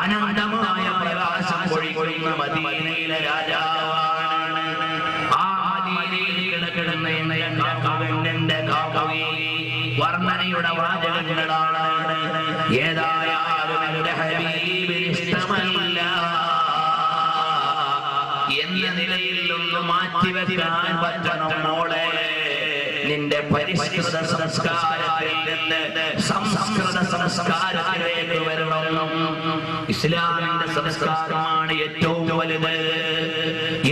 അനന്തമായ പ്രകാശം പൊഴിക്കുന്ന മദീനയിലെ രാജാവാണ്. ആ മദീനയിൽ കിടക്കുന്ന വർണ്ണനയുടെ വാചകങ്ങളാണ്. ഏതായാലും എന്റെ ഹബീബിന് ഇഷ്ടമല്ല എന്ന നിലയിൽ ഒന്ന് മാറ്റിവെക്കാൻ പറ്റണം മോളെ. നിന്റെ പരിഷ്കൃത സംസ്കാരത്തിൽ നിന്ന് സംസ്കൃത സംസ്കാരത്തിലേക്ക് വരണം. ഇസ്ലാമിന്റെ സംസ്കാരമാണ് ഏറ്റവും വലുത്.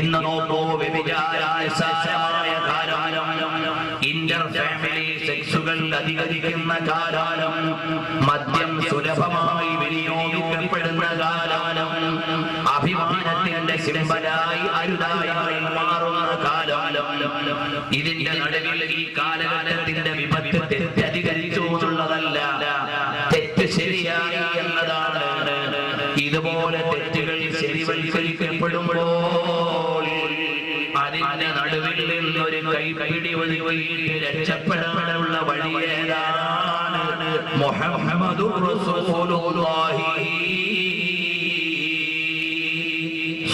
ഇന്ന് നോക്കൂ, വ്യഭിചാരമായ കാലം, ഇന്റർ ഫാമിലി സെക്സുകൾ അധികരിക്കുന്ന കാലം, മദ്യം സുലഭമായി വിനിയോഗിക്കപ്പെടുന്ന കാലം, അഭിമാനത്തിന്റെ സിംബലായി അരുതായി മാറുന്ന കാലം. ഇതിന്റെ നടുവിൽ ഈ കാലഘട്ടത്തിന്റെ വിപത്ത് തെറ്റധികരിച്ചു എന്നുള്ളതല്ല, തെറ്റ് ശരിയായി എന്നതാണ്. ഇതുപോലെ തെറ്റുകൾ ശരിവൽക്കരിക്കപ്പെടുമ്പോൾ അതിന്റെ നടുവിൽ നിന്നൊരു കൈപിടി ഒതുക്കിയിട്ട് രക്ഷപ്പെടാനുള്ള വഴിയേതാണ് മുഹമ്മദുർ റസൂലുള്ളാഹി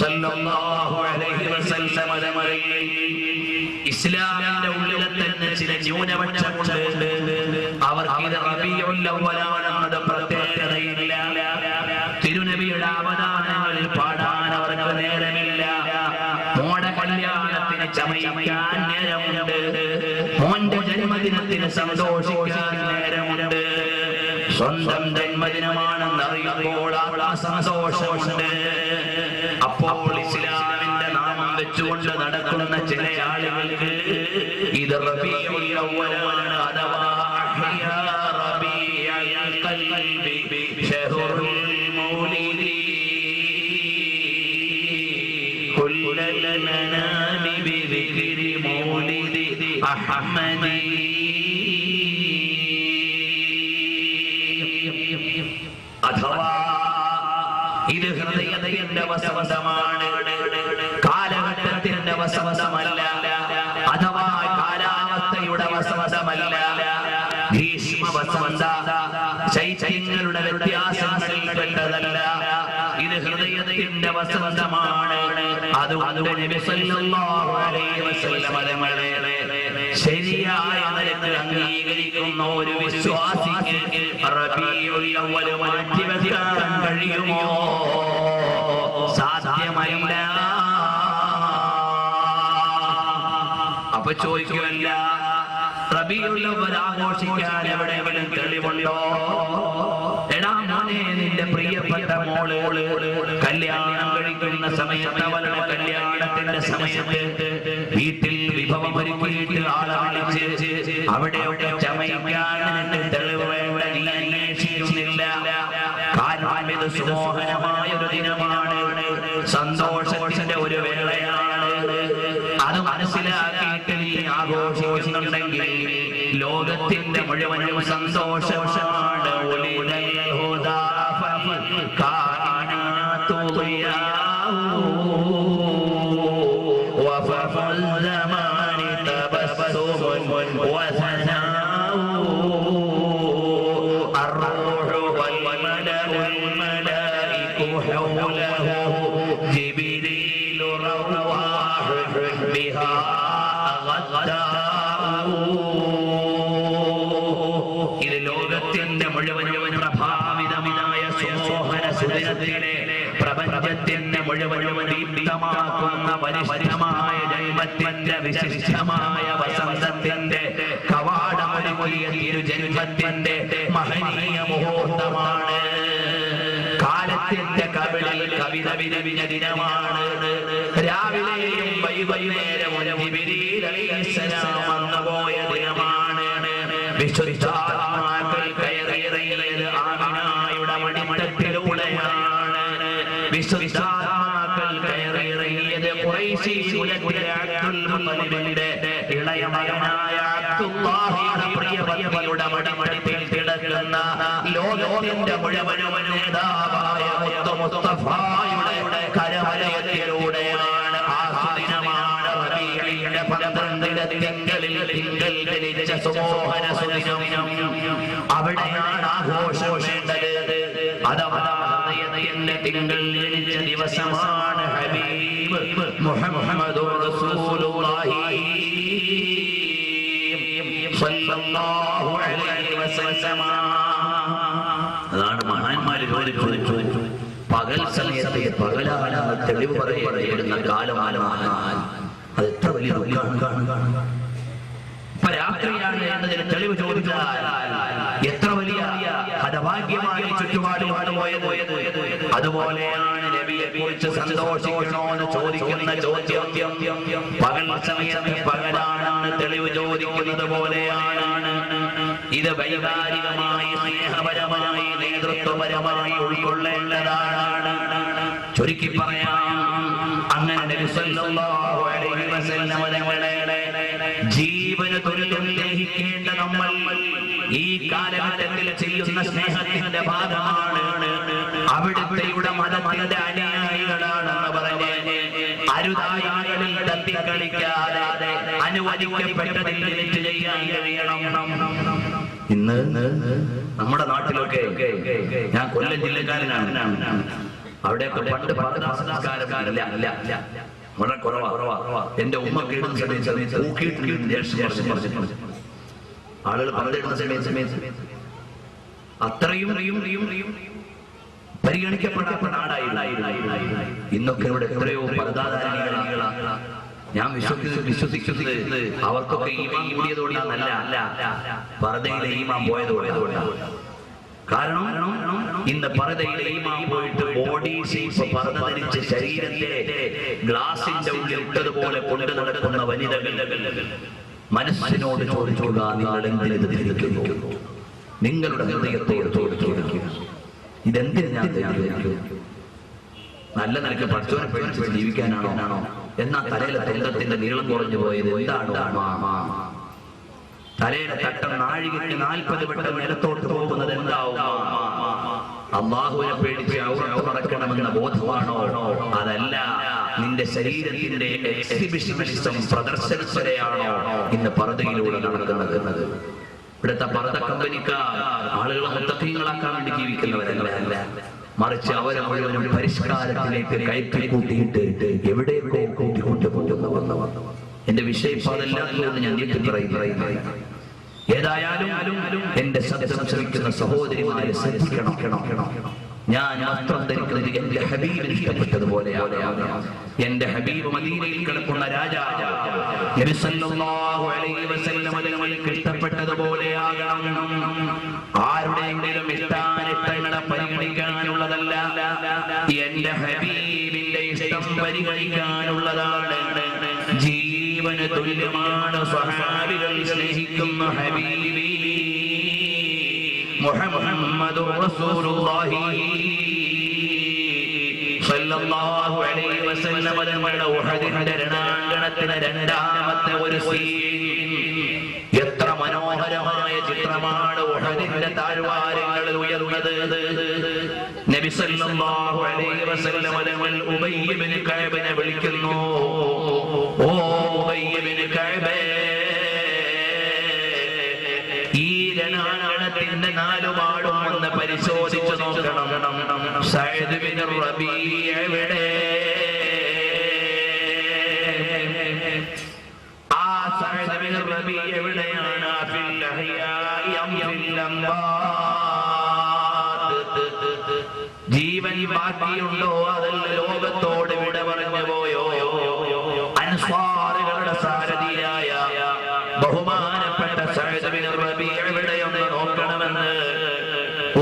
സല്ലല്ലാഹു അലൈഹി വസല്ലം. ഇസ്ലാമിന്റെ ഉള്ളിൽ തന്നെ ചില ന്യൂനപക്ഷമുണ്ട്. അവർക്ക് ഇത് റബീഉൽ അവ്വലാണെന്നത് പ്രത്യേകതയില്ല. തിരുനബിയുടെ അവദാനങ്ങളിൽ പാടാൻ അവർക്ക് നേരമില്ല. മോടെ കല്യാണത്തിന് ചമയിക്കാൻ നേരമുണ്ട്. മോന്റെ ജന്മദിനത്തിന് സന്തോഷിക്കാൻ നേരമുണ്ട്. സ്വന്തം ജന്മദിനമാണെന്ന് അറിയുമ്പോൾ ആ സന്തോഷമുണ്ട്. അപ്പോൾ ഇസ്ലാമിന്റെ നാമം വെച്ചുകൊണ്ട് നടക്കുന്ന ചില ആളുകൾക്ക് ഇത് റബീഉൽ അവ്വലാണ്. അഥവാ അഹ്യാ റബീഉൽ ഖൽബി ശഹറുൽ മൗലിദി കുല്ലൽ മനാമി ബിദിക്രി മൗലിദി അഹ്മദി. അഥവാ ഇത് ഹൃദയത്തിന്റെ വസന്തമാണ്, കാലഘട്ടത്തിന്റെ വസന്തമല്ല. അഥവാ കാലാവസ്ഥയുടെ വസന്തമല്ല, ഭീഷ്മ വസന്ത ശൈത്യങ്ങളുടെ വ്യത്യാസങ്ങളിൽ പെട്ടതല്ല. ഇത് ഹൃദയത്തിന്റെ വസന്തമാണ്. അതുകൊണ്ട് നബി സല്ലല്ലാഹു അലൈഹി വസല്ലം തങ്ങളെ ശരിയായ നിലക്ക് അംഗീകരിക്കുന്ന ഒരു വിശ്വാസിക്ക് റബീഉൽ അവ്വൽ മാറ്റിവെക്കാൻ കഴിയുമോ? സാധ്യമല്ല. അപ്പൊ ചോദിക്കുമല്ല, റബീഉൽ അവ്വൽ ആഘോഷിക്കാൻ എവിടെയെങ്കിലും തെളിവുണ്ടോ? എടാ മോനെ, നിന്റെ പ്രിയപ്പെട്ട മോള് കല്യാണം കഴിക്കുന്ന സമയത്ത്, അവളുടെ കല്യാണത്തിന്റെ സമയത്ത് വീട്ടിൽ വിഭവം ഒരുക്കിയിട്ട് ആളെ വിളിച്ച് അവിടെ ചമയിക്കാൻ തെളിവ് വേണ്ട, നീ അന്വേഷിക്കുന്നില്ല. കാരണം ഇത് സുമോഹനമായ ഒരു ദിനമാണ്, സന്തോഷത്തിന്റെ ഒരു വേളയാണ്. അത് മനസ്സിലാക്കിയിട്ട് നീ ആഘോഷിക്കുന്നുണ്ടെങ്കിൽ ലോകത്തിന്റെ മുഴുവനും സന്തോഷമാണ്. ഇത് ലോകത്തിന്റെ മുഴുവനും പ്രഭാവിതമായ സുമോഹന സുദിനത്തിലെ പ്രപഞ്ചത്തിന്റെ മുഴുവനും ദീപ്തമാക്കുന്ന പരിശുദ്ധമായ ജന്മത്തിന്റെ വിശിഷ്ടമായ വസന്തത്തിന്റെ കവാടമൊരുക്കിയ തിരുജന്മത്തിന്റെ മഹനീയ മുഹൂർത്തമാണ്. കാലത്തിന്റെ കവിളിൽ കവിത വിരവിഞ്ഞ ദിനമാണ്. രാവിലെയും വൈകുന്നേരവും ജിബ്രീൽ അലൈഹിസ്സലാം വന്നുപോയ ദിനമാണ്. വിശുദ്ധാത്മാക്കൾ കയറിയത് ആമിനായുടെ മടിത്തട്ടിലൂടെയാണ്. വിശുദ്ധാത്മാക്കൾ കയറിയത് ഖുറൈശി കുലത്തിലെ അബ്ദുൽ മുത്തലിബിന്റെ ഇളയ മകനായ അബ്ദുല്ലാഹിയുടെ പ്രിയപത്നിയുടെ മടിമടിത്തിൽ കിടക്കുന്ന ലോകത്തിന്റെ മുഴുവനും നേതാവായ മുസ്തഫായുടെ കരവലയത്തിലൂടെയാണ്. ആ സുദിനമാണ് റബീഉൽ 12 തിങ്കളിൽ തിങ്കൾ ജനിച്ച സുമോഹന സുദിനം. അവിടെയാണ് ആഘോഷം വേണ്ടത്. അഥവാ മാസത്തിന്റെ തിങ്കൾ ജനിച്ച ദിവസമാണ് ഹബീബ് മുഹമ്മദുർ റസൂലുള്ളാഹി സ്വല്ലല്ലാഹു അലൈഹി വസല്ലം. അതാണ് മഹാന്മാര് ചോദിച്ചു പകൽ സമയത്ത് പകലാണ് തെളിവ് പറയപ്പെടുന്ന കാലമാണ്. അത് എത്ര വലിയ രാത്രിയാണ് എന്നതിന് തെളിവ് ചോദിച്ചാൽ എത്ര വലിയ ഹതഭാഗ്യമായി ചുറ്റുപാടുപാട് പോയത്. അതുപോലെയാണ് നബിയെ കുറിച്ച് സന്തോഷിക്കണോ എന്ന് ചോദിക്കുന്ന ചോദ്യം പകൽ സമയത്ത് പകലാണെന്ന് തെളിവ് ചോദിക്കുന്നത് പോലെയാണ്. ഇത് വൈകാരികമായി സ്നേഹപരമായി നേതൃത്വപരമായി ഉൾക്കൊള്ളേണ്ടതാണ്. ചുരുക്കി പറയാം, അങ്ങനെ നബി സല്ലല്ലാഹു അലൈഹി വസല്ലം തങ്ങളെ ജീവന് തുല്യം സ്നേഹിക്കേണ്ട നമ്മൾ ഈ കാലഘട്ടത്തിൽ ചെയ്യുന്ന സ്നേഹത്തിന്റെ ഭാഗമാണ്. അവിടുത്തെ മതത്തിന്റെ അനുയായികളാണെന്ന് പറഞ്ഞ് അരുതായ്മകളിൽ തട്ടിക്കളിക്കാതെ അനുവദിക്കപ്പെട്ടതിൽ തെറ്റ് ചെയ്യാൻ കഴിയണം. ഇന്ന് നമ്മുടെ നാട്ടിലൊക്കെ, ഞാൻ കൊല്ലം ജില്ലക്കാരനാണ്, അവിടെയൊക്കെ പണ്ട് സംസ്കാരമില്ല, വളരെ കുറവാ. എന്റെ ഉമ്മ കേടുന്ന സമയത്ത് ആളുകൾ പറഞ്ഞിരുന്ന സമയത്ത് അത്രയും പരിഗണിക്കപ്പെടാത്ത നാടായിരുന്നു. ഇന്നൊക്കെ ഇവിടെ എത്രയോ പരദാധാരികളാ. ഞാൻ വിശ്വസിക്കുന്നത് അവർക്കൊക്കെ ഈമാൻ കൂടിയതുകൊണ്ടാണല്ല, പർദയിലെ ഈമാൻ പോയതുകൊണ്ടാണ്. കാരണം ഇന്ന് പർദയിലെ ഈമാൻ പോയിട്ട് ബോഡി ഷേപ്പ് പർദ ധരിച്ച് ശരീരത്തെ ഗ്ലാസിന്റെ ഉള്ളിൽ ഇട്ടതുപോലെ കൊണ്ടു നടക്കുന്ന വനിതകൾ മനസ്സിനോട് ചോദിക്കുക, നിങ്ങൾ എന്തിനത് ധരിക്കുന്നു? നിങ്ങളുടെ ഹൃദയത്തോട് ചോദിക്കുക, ഇതെന്തിന് ഞാൻ ധരിക്കുന്നു? നല്ല നിലയ്ക്ക് പഠിച്ചവരെ പേടിച്ച് ജീവിക്കാനാണോ? എന്നാ തലയിലെ തൊണ്ടത്തിന്റെ നീളം കുറഞ്ഞു പോയത് എന്താണോ? തലയുടെ തട്ടം നാഴികയ്ക്ക് 40 വട്ടം നിലത്തോട്ട് പോകുന്നത് എന്താവും? അല്ലാഹുവിനെ പേടിച്ച് ഔറത്ത് മറക്കണമെന്ന ബോധമാണോ? അതല്ല, നിന്റെ ശരീരത്തിന്റെ എക്സിബിഷനിസം പ്രദർശനത്തിനെയാണോ ഇന്ന് പർദയിലൂടെ നടക്കുന്നത്? ഇവിടുത്തെ പർദ കമ്പനിക്കാർ ആളുകളെ മുത്തഖീങ്ങളാക്കാൻ വേണ്ടി ജീവിക്കുന്നവരല്ല, മറിച്ച് അവരെ മുഴുവനും പരിഷ്കാരത്തിലേക്ക് കയറ്റി കൂട്ടിയിട്ട് എവിടെയൊക്കെ കൂട്ടിക്കൊണ്ടുപോകുന്നു. എന്റെ വിഷയം അതല്ലാതെ ഞാൻ നീട്ടി പറയുന്നു. ഏതായാലും എന്റെ ശബ്ദം ശ്രമിക്കുന്ന സഹോദരിമാരെ ശ്രദ്ധിക്കണം. ഞാൻ വസ്ത്രം ധരിക്കുന്നത് എന്റെ ഹബീബിന് ഇഷ്ടപ്പെട്ടതുപോലെയാണ്. എന്റെ ഹബീബ് മദീനയിൽ കിടക്കുന്ന രാജാവ് നബി സല്ലല്ലാഹു അലൈഹി വസല്ലം തങ്ങൾക്ക് ഇഷ്ടപ്പെട്ടതുപോലെയാകണം. ആരുടെയെങ്കിലും ഇഷ്ടാനിഷ്ടങ്ങളെ പരിഗണിക്കാനുള്ളതല്ല, എന്റെ ഹബീബിന്റെ ഇഷ്ടം പരിഗണിക്കാനുള്ളതാണ്. ജീവന് തുല്യമാണ് സ്വഹാബികൾ സ്നേഹിക്കുന്ന ഹബീബി മുഹമ്മദുർ റസൂലുള്ളാഹി സ്വല്ലല്ലാഹു അലൈഹി വസല്ലം തങ്ങളുടെ ഉഹദിന്റെ രണാങ്കണത്തിന് രണ്ടാമത്തെ ഒരു സീൻ. എത്ര മനോഹരമായ ചിത്രമാണ് ഉഹദിന്റെ താഴ്വാരങ്ങളിൽ ഉയർന്നത്. നബി സല്ലല്ലാഹു അലൈഹി വസല്ലം തങ്ങൾ ഉബയ്യ് ഇബ്നു കഅബിനെ വിളിക്കുന്നു. ഓ ഉബയ്യ് ഇബ്നു കഅബ്, ഈ രണാങ്കണത്തിന്റെ നാലുപാടും ഒന്ന് പരിശോധിച്ചു നോക്കണം. സഅദ് ബിൻ റബീഅ എവിടെ? ആ സഅദ് ബിൻ റബീഅ എവിടെയാണ്? ഫിൽ അഹ്യാഇ അം ഫിൽ അംവാത്? ജീവൻ ബാക്കിയുണ്ടോ? അതല്ല ലോകത്തോട് വിട പറഞ്ഞു പോയോ? അൻസ്വാറുകളുടെ സാരഥിയായ ബഹുമാനപ്പെട്ട സഅദ് ബിൻ റബീഅ എവിടെയെന്ന് നോക്കണമെന്ന്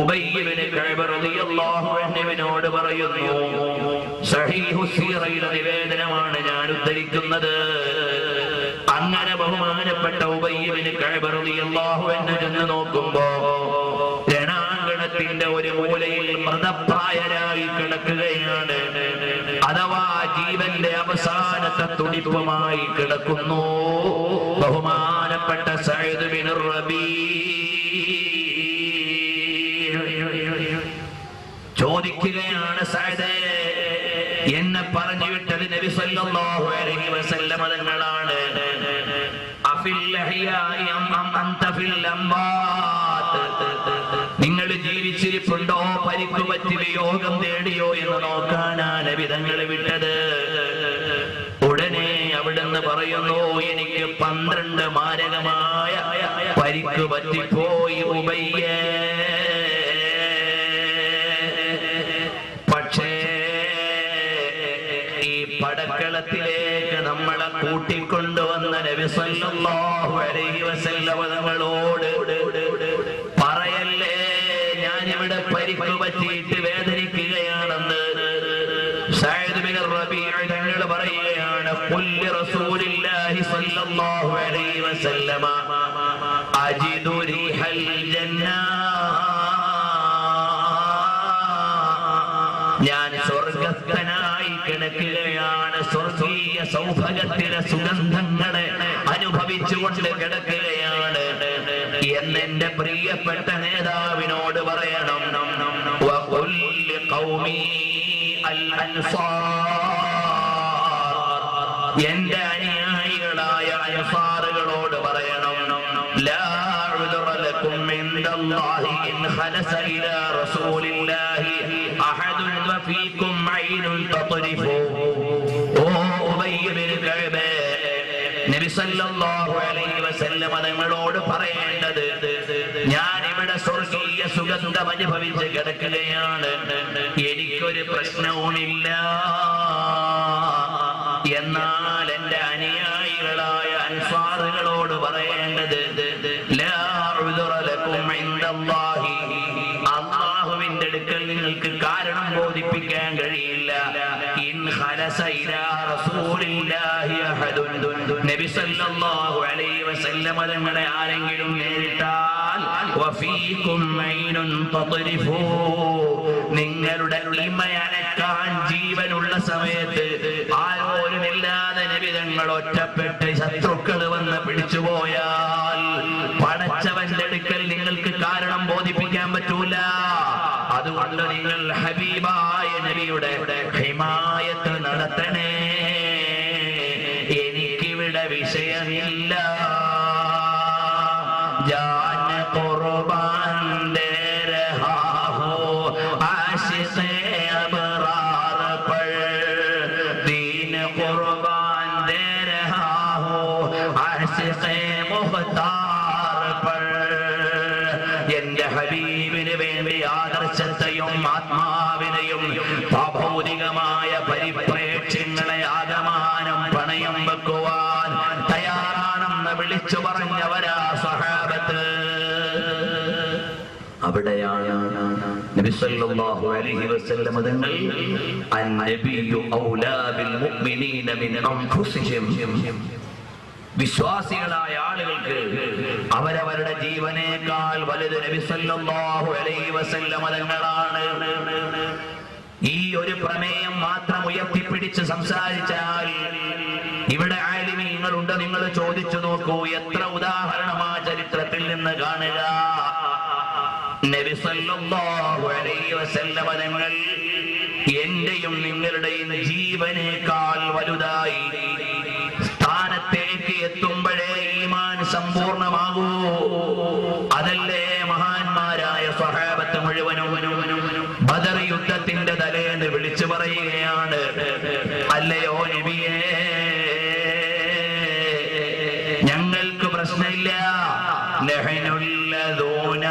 ഉബയ്യ് ഇബ്നു കഅബ് റളിയല്ലാഹു അൻഹുവിനോട് പറയുന്നു. സഹീഹു സീറയുടെ നിവേദനമാണ് ഞാൻ ഉദ്ധരിക്കുന്നത്. അങ്ങനെ ബഹുമാനപ്പെട്ട ഉബയ്യ് ഇബ്നു കഅബ് റളിയല്ലാഹു അൻഹു ചെന്ന് നോക്കുമ്പോ രണാങ്കണത്തിന്റെ ഒരു മൂലയിൽ മൃതപ്രായരായി കിടക്കുകയാണ്. അഥവാ ജീവന്റെ അവസാനത്തെ തുടിപ്പുമായി കിടക്കുന്നു ബഹുമാനപ്പെട്ട സഅദ് ബിൻ റബീഅ. ചോദിക്കുകയാണ്, സഅദ്, എന്നെ പറഞ്ഞു വിട്ടത് നബി സല്ലല്ലാഹു അലൈഹി വസല്ലം തങ്ങളാണ്. അഫിൽ അഹ്യാഇ അം അൻത ഫിൽ അംവാത്? നിങ്ങൾ ജീവിച്ചിരിക്കുന്ന ജീവിച്ചിരിപ്പുണ്ടോ, പരിക്കു പറ്റി യോഗം തേടിയോ എന്ന് നോക്കാനാണ് നബി തങ്ങൾ വിട്ടത്. ഉടനെ അവിടുന്ന് പറയുന്നു, എനിക്ക് 12 മാരകമായ പരിക്ക് പറ്റിപ്പോയി ഉബയ്യേ. പക്ഷേ ഈ പടക്കളത്തിലേക്ക് നമ്മളെ കൂട്ടിക്കൊണ്ടുവന്ന നബി സല്ലല്ലാഹു അലൈഹി വസല്ലം തങ്ങളോട് പറയല്ലേ ഞാനിവിടെ പരിക്ക് പറ്റിയിട്ട് വേദനിക്കുകയാണെന്ന്. സഅദ് ബിൻ റബീഅ തങ്ങൾ പറയുകയാണ്, ഖുല്ലി റസൂലില്ലാഹി സല്ലല്ലാഹു അലൈഹി വസല്ലം അജിദു റീഹൽ ജന്ന. ഞാൻ സ്വർഗസ്ഥനായി കിടക്കുകയാണ്, സ്വർഗീയ സൗഭാഗ്യത്തിലെ സുഗന്ധങ്ങളെ അനുഭവിച്ചുകൊണ്ട് കിടക്കുകയാണ് എന്നെന്റെ പ്രിയപ്പെട്ട നേതാവിനോട് പറയണം. എന്റെ അനുയായികളായ അൻസാറുകളോട് പറയണം, ലാ ഉദ്റ ലക്കും ഇൻദല്ലാഹി ഇൻ ഖലസ ഇലാ റസൂലില്ലാഹി അഹദുൻ വഫീകും ഐനുൻ തത്രിഫു. ഓ ഉബയ്യ് ബിൻ കഅബ, നബി സല്ലല്ലാഹു അലൈഹി വസല്ലം തങ്ങളോട് പറയേണ്ടത്, ഞാൻ ഇവിടെ സ്വർഗീയ സുഗന്ധം അനുഭവിച്ച് കിടക്കുകയാണ്, എനിക്കൊരു പ്രശ്നവുമില്ല. എന്നാൽ എന്റെ അനുയായികളായ അൻസാറുകളോട് പറയേണ്ടത്, ലാ ഉദ്റ ലക്കും ഇൻദല്ലാഹി, അല്ലാഹുവിന്റെ അടുക്കൽ നിങ്ങൾക്ക് കാരണം ബോധിപ്പിക്കാൻ കഴിയില്ല. ഇൻ ഖലസ ഇലാ റസൂലില്ലാഹി അഹദുൻ, നബി സല്ലല്ലാഹു അലൈഹി വസല്ലം തങ്ങളെ ആരെങ്കിലും നേരിട്ടാൽ, വഫീകും ഐനുൻ തത്രിഫു, നിങ്ങളുടെ ഇമയനക്കാൻ ജീവനുള്ള സമയത്ത് ആരോരുമില്ലാതെ നബി തങ്ങൾ ഒറ്റപ്പെട്ട് ശത്രുക്കൾ വന്ന് പിടിച്ചുപോയാൽ പടച്ചവന്റെ അടുക്കൽ നിങ്ങൾക്ക് കാരണം ബോധിപ്പിക്കാൻ പറ്റൂല. അതുകൊണ്ട് നിങ്ങൾ ഹബീബായ നബിയുടെ ഹിമായത്ത് നടത്തണേ. എനിക്കിവിടെ വിഷയമില്ല. ജാൻ ഖുർബാൻ ദേ രഹാ ഹോ ആശിഖേ അബ്റാർ പർ, ദീൻ ഖുർബാൻ ദേ രഹാ ഹോ ആശിഖേ മുഖ്താർ പർ. എന്റെ ഹബീബിന് വേണ്ടി ആദർശത്തെയും ആത്മാവിനെയും ഭൗതികമായ പരിപ്രേക്ഷ്യങ്ങളെ ആകമാനം പണയം വെക്കുവാൻ തയ്യാറാണെന്ന് വിളിച്ചു പറഞ്ഞവരാ സ്വഹാബത്ത്. അവിടെയാണ് നബി സല്ലല്ലാഹു അലൈഹി വസല്ലം തങ്ങൾ അന്നബിയു ഔലാ ബിൽ മുഅ്മിനീന മിൻ അൻഫുസിഹിം, വിശ്വാസികളായ ആളുകൾക്ക് അവരവരുടെ ജീവനേക്കാൾ വലുത് നബി സല്ലല്ലാഹു അലൈഹി വസല്ലം തങ്ങളാണ്. ഈ ഒരു പ്രമേയം മാത്രം ഉയർത്തിപ്പിടിച്ച് സംസാരിച്ചാൽ ഇവിടെ ആലിമീങ്ങളുണ്ട്. നിങ്ങൾ ചോദിച്ചു നോക്കൂ, എത്ര ഉദാഹരണമാ ചരിത്രത്തിൽ നിന്ന് കാണുക. നബി സല്ലല്ലാഹു അലൈഹി വസല്ലം തങ്ങൾ എന്റെയും നിങ്ങളുടെയും ജീവനേക്കാൾ വലുതായി സ്ഥാനത്തേക്ക് എത്തുമ്പോഴേ ഈമാൻ സമ്പൂർണമാകൂ. അതല്ലേ മഹാന്മാരായ സ്വഹാബത്ത് മുഴുവനും ബദർ യുദ്ധത്തിന്റെ തലേന്ന് വിളിച്ചു പറയുകയാണ്, അല്ലയോ നബിയേ, ഞങ്ങൾക്ക് പ്രശ്നമില്ല, നഹ്നുല്ലദൂന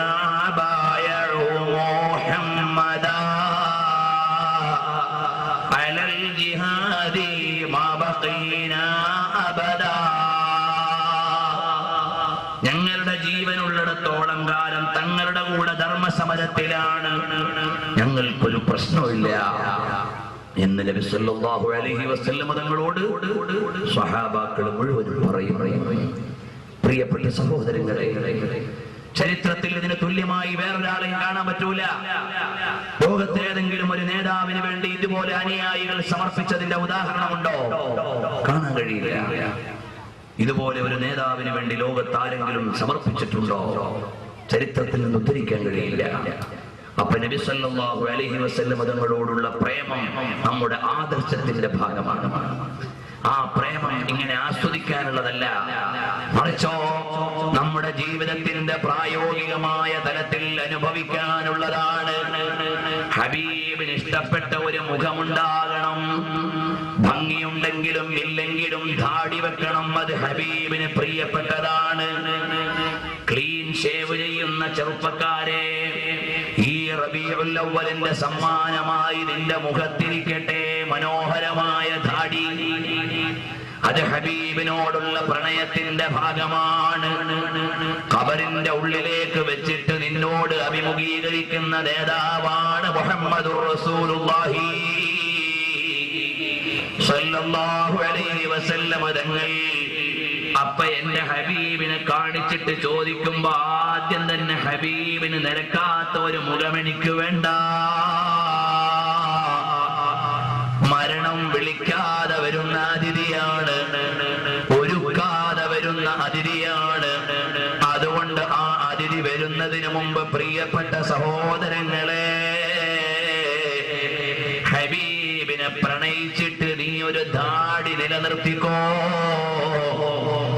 ബായഉ മുഹമ്മദാ അലൽ ജിഹാദി മാ ബഖീനാ അബദാ. ഞങ്ങളുടെ ജീവനുള്ളിടത്തോളം കാലം തങ്ങളുടെ കൂടെ ധർമ്മസമരത്തിലാണ്, ഞങ്ങൾക്കൊരു പ്രശ്നമില്ല എന്ന് നബി സല്ലല്ലാഹു അലൈഹി വസല്ലം തങ്ങളോട് സ്വഹാബാക്കൾ മുഴുവനും പറയും. പ്രിയപ്പെട്ട സഹോദരങ്ങളെ, ചരിത്രത്തിൽ ഇതിന് തുല്യമായി വേറൊരാളെയും കാണാൻ പറ്റൂല. ലോകത്തേതെങ്കിലും ഒരു നേതാവിന് വേണ്ടി ഇതുപോലെ അനുയായികൾ സമർപ്പിച്ചതിന്റെ ഉദാഹരണമുണ്ടോ? കാണാൻ കഴിയില്ല. ഇതുപോലെ ഒരു നേതാവിന് വേണ്ടി ലോകത്താരെങ്കിലും സമർപ്പിച്ചിട്ടുണ്ടോ? ചരിത്രത്തിൽ നിന്ന് ഉദ്ധരിക്കാൻ കഴിയില്ല. അപ്പൊ നബി സല്ലല്ലാഹു അലൈഹി വസല്ലം തങ്ങളോടുള്ള പ്രേമം നമ്മുടെ ആദർശത്തിന്റെ ഭാഗമാണ്. ആ പ്രേമം ഇങ്ങനെ ആസ്വദിക്കാനുള്ളതല്ല, മറിച്ചോ നമ്മുടെ ജീവിത ജീവിതത്തിന്റെ പ്രായോഗികമായ തലത്തിൽ അനുഭവിക്കാനുള്ളതാണ്. ഹബീബിന് ഇഷ്ടപ്പെട്ട ഒരു മുഖമുണ്ടാകണം. ഭംഗിയുണ്ടെങ്കിലും ഇല്ലെങ്കിലും ധാടി വെക്കണം, അത് ഹബീബിന് പ്രിയപ്പെട്ടതാണ്. ക്ലീൻ ഷേവ് ചെയ്യുന്ന ചെറുപ്പക്കാരെ, ഈ റബീഉൽ അവ്വലിന്റെ സമ്മാനമായി നിന്റെ മുഖത്തിരിക്കട്ടെ മനോഹരമായ ധാടി. അത് ഹബീബിനോടുള്ള പ്രണയത്തിന്റെ ഭാഗമാണ്. ഖബറിന്റെ ഉള്ളിലേക്ക് വെച്ചിട്ട് നിന്നോട് അഭിമുഖീകരിക്കുന്ന നേതാവാണ് മുഹമ്മദുർ റസൂലുള്ളാഹി സ്വല്ലല്ലാഹു അലൈഹി വസല്ലം തങ്ങൾ. അപ്പൊ എന്റെ ഹബീബിനെ കാണിച്ചിട്ട് ചോദിക്കുമ്പോ ആദ്യം തന്നെ ഹബീബിന് നിരക്കാത്ത ഒരു മുഖം എനിക്ക് വേണ്ട. മരണം വിളിക്കാതെ വരുന്ന അതിഥിയാണ്, ഒരുക്കാതെ വരുന്ന അതിഥിയാണ്. അതുകൊണ്ട് ആ അതിഥി വരുന്നതിന് മുമ്പ് പ്രിയപ്പെട്ട സഹോദരങ്ങളെ, ഹബീബിനെ പ്രണയിച്ചിട്ട് നീ ഒരു ധാടി നിലനിർത്തിക്കോ.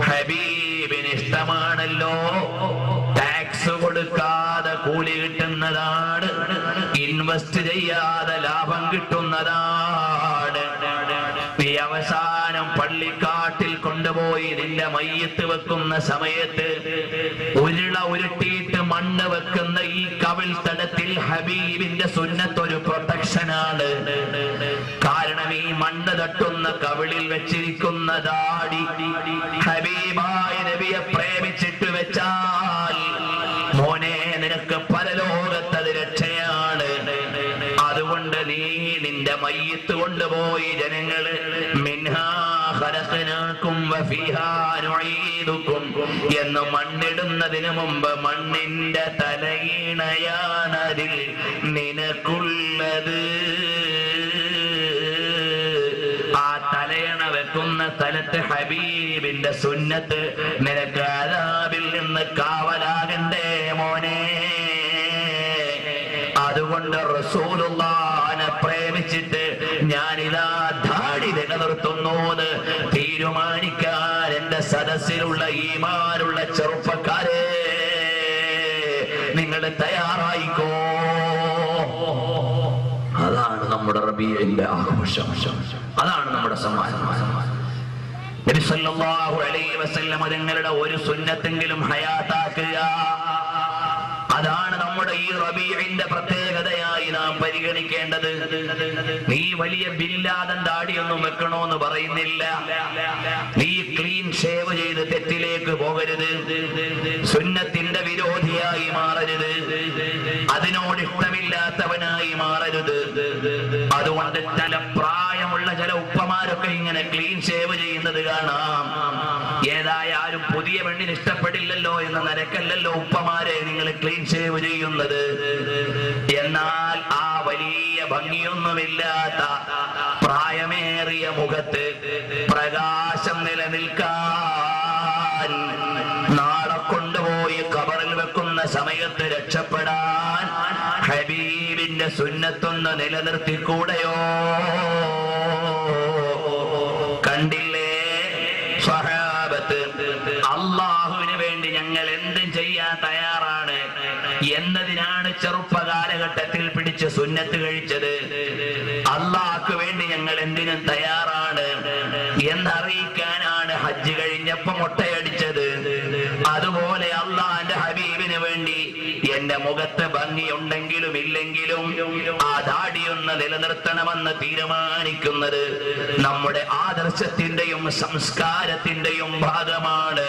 ഹബീബിന് ഇഷ്ടമാണല്ലോ, ടാക്സ് കൊടുക്കാതെ കൂലി കിട്ടുന്നതാണ്, ഇൻവെസ്റ്റ് ചെയ്യാതെ ലാഭം കിട്ടുന്നതാണ്. ഈ അവസാനം പള്ളിക്കാട്ടിൽ കൊണ്ടുപോയി നിന്റെ മയ്യത്ത് വെക്കുന്ന സമയത്ത് ഉരുള ഉരുട്ടിയിട്ട് മണ്ണ് വെക്കുന്ന ഈ കവിൾ തടത്തിൽ ഹബീബിന്റെ സുന്നത്ത് ഒരു പ്രൊട്ടക്ഷനാണ്. കാരണം ഈ മണ്ണ് തട്ടുന്ന കവിളിൽ വെച്ചിരിക്കുന്ന ദാടി ഹബീബായ നബിയെ പ്രേമിച്ചിട്ട് വെച്ചാൽ മോനെ നിനക്ക് പരലോകത്തത് രക്ഷയാണ്. അതുകൊണ്ട് നീ നിന്റെ മയ്യത്ത് കൊണ്ടുപോയി ജനങ്ങള് മിൻഹാ ഖലഖനാകും വഫീഹാ നുഈദുകും എന്ന് മണ്ണിടുന്നതിന് മുമ്പ് മണ്ണിന്റെ തലയിണയാണതിൽ നിനക്കുള്ളത്. ആ തലയണ വെക്കുന്ന സ്ഥലത്ത് ഹബീബിന്റെ സുന്നത്ത് നിനക്ക് അദാബിൽ നിന്ന് കാവലാകണ്ടേ മോനെ. അതുകൊണ്ട് റസൂലുള്ളാഹിനെ പ്രേമിച്ചിട്ട് ഞാനിതാ ധാടി നിലനിർത്തുന്നു എന്ന് തീരുമാനിക്കാൻ എന്റെ സദസ്സിലുള്ള ഈമാനുള്ള ചെറുപ്പക്കാരെ നിങ്ങൾ തയ്യാറായിക്കോ. അതാണ് നമ്മുടെ റബീഇന്റെ ആഘോഷം, അതാണ് നമ്മുടെ സമ്മാനം. നബി സല്ലല്ലാഹു അലൈഹി വസല്ലം തങ്ങളുടെ ഒരു സുന്നത്തെങ്കിലും ഹയാത്താക്കുക, അതാണ് നമ്മുടെ ഈ റബീഇന്റെ പ്രത്യേകതയായി നാം പരിഗണിക്കേണ്ടത്. നീ വലിയ ബില്ലാദൻ ദാടിയൊന്നും വെക്കണോന്ന് പറയുന്നില്ല. നീ ക്ലീൻ ഷേവ് ചെയ്ത് തെറ്റിലേക്ക് പോകരുത്, സുന്നത്തിന്റെ വിരോധിയായി മാറരുത്, അതിനോട് ഇഷ്ടമില്ലാത്തവനായി മാറരുത്. അതുകൊണ്ട് ചില പ്രായമുള്ള ചില ഉപ്പമാരൊക്കെ ഇങ്ങനെ ക്ലീൻ ഷേവ് ചെയ്യുന്നത് കാണാം. ഏതായാലും പുതിയ പെണ്ണിന് ഇഷ്ടപ്പെടില്ലല്ലോ എന്ന നിരക്കല്ലല്ലോ ഉപ്പമാരെ നിങ്ങൾ ക്ലീൻ ഷേവ് ചെയ്യുന്നത്. എന്നാൽ ആ വലിയ ഭംഗിയൊന്നുമില്ലാത്ത പ്രായമേറിയ മുഖത്ത് പ്രകാശം നിലനിൽക്കാൻ, നാളെ കൊണ്ടുപോയി ഖബറിൽ വെക്കുന്ന സമയത്ത് രക്ഷപ്പെടാൻ ഹബീബിന്റെ സുന്നത്തൊന്ന് നിലനിർത്തിക്കൂടെയോ? കണ്ടില്ലേ സ്വഹാബത്ത്, അള്ളാഹുവിന് വേണ്ടി ഞങ്ങൾ എന്തും ചെയ്യാൻ തയ്യാറാണ് എന്നതിനാണ് ചെറുപ്പ കാലഘട്ടത്തിൽ പിടിച്ച് സുന്നത്ത് കഴിച്ചത്. അള്ളാഹ്ക്ക് വേണ്ടി ഞങ്ങൾ എന്തിനും തയ്യാറാണ് എന്നറിയിക്കാനാണ് ഹജ്ജ് കഴിഞ്ഞപ്പോ മുട്ടയടിച്ചത്. അതുപോലെ അള്ളാന്റെ ഹബീബിന് വേണ്ടി എന്റെ മുഖത്ത് ഭംഗിയുണ്ടെങ്കിലും ഇല്ലെങ്കിലും ആ ദാടിയൊന്ന് നിലനിർത്തണമെന്ന് തീരുമാനിക്കുന്നത് നമ്മുടെ ആദർശത്തിന്റെയും സംസ്കാരത്തിന്റെയും ഭാഗമാണ്.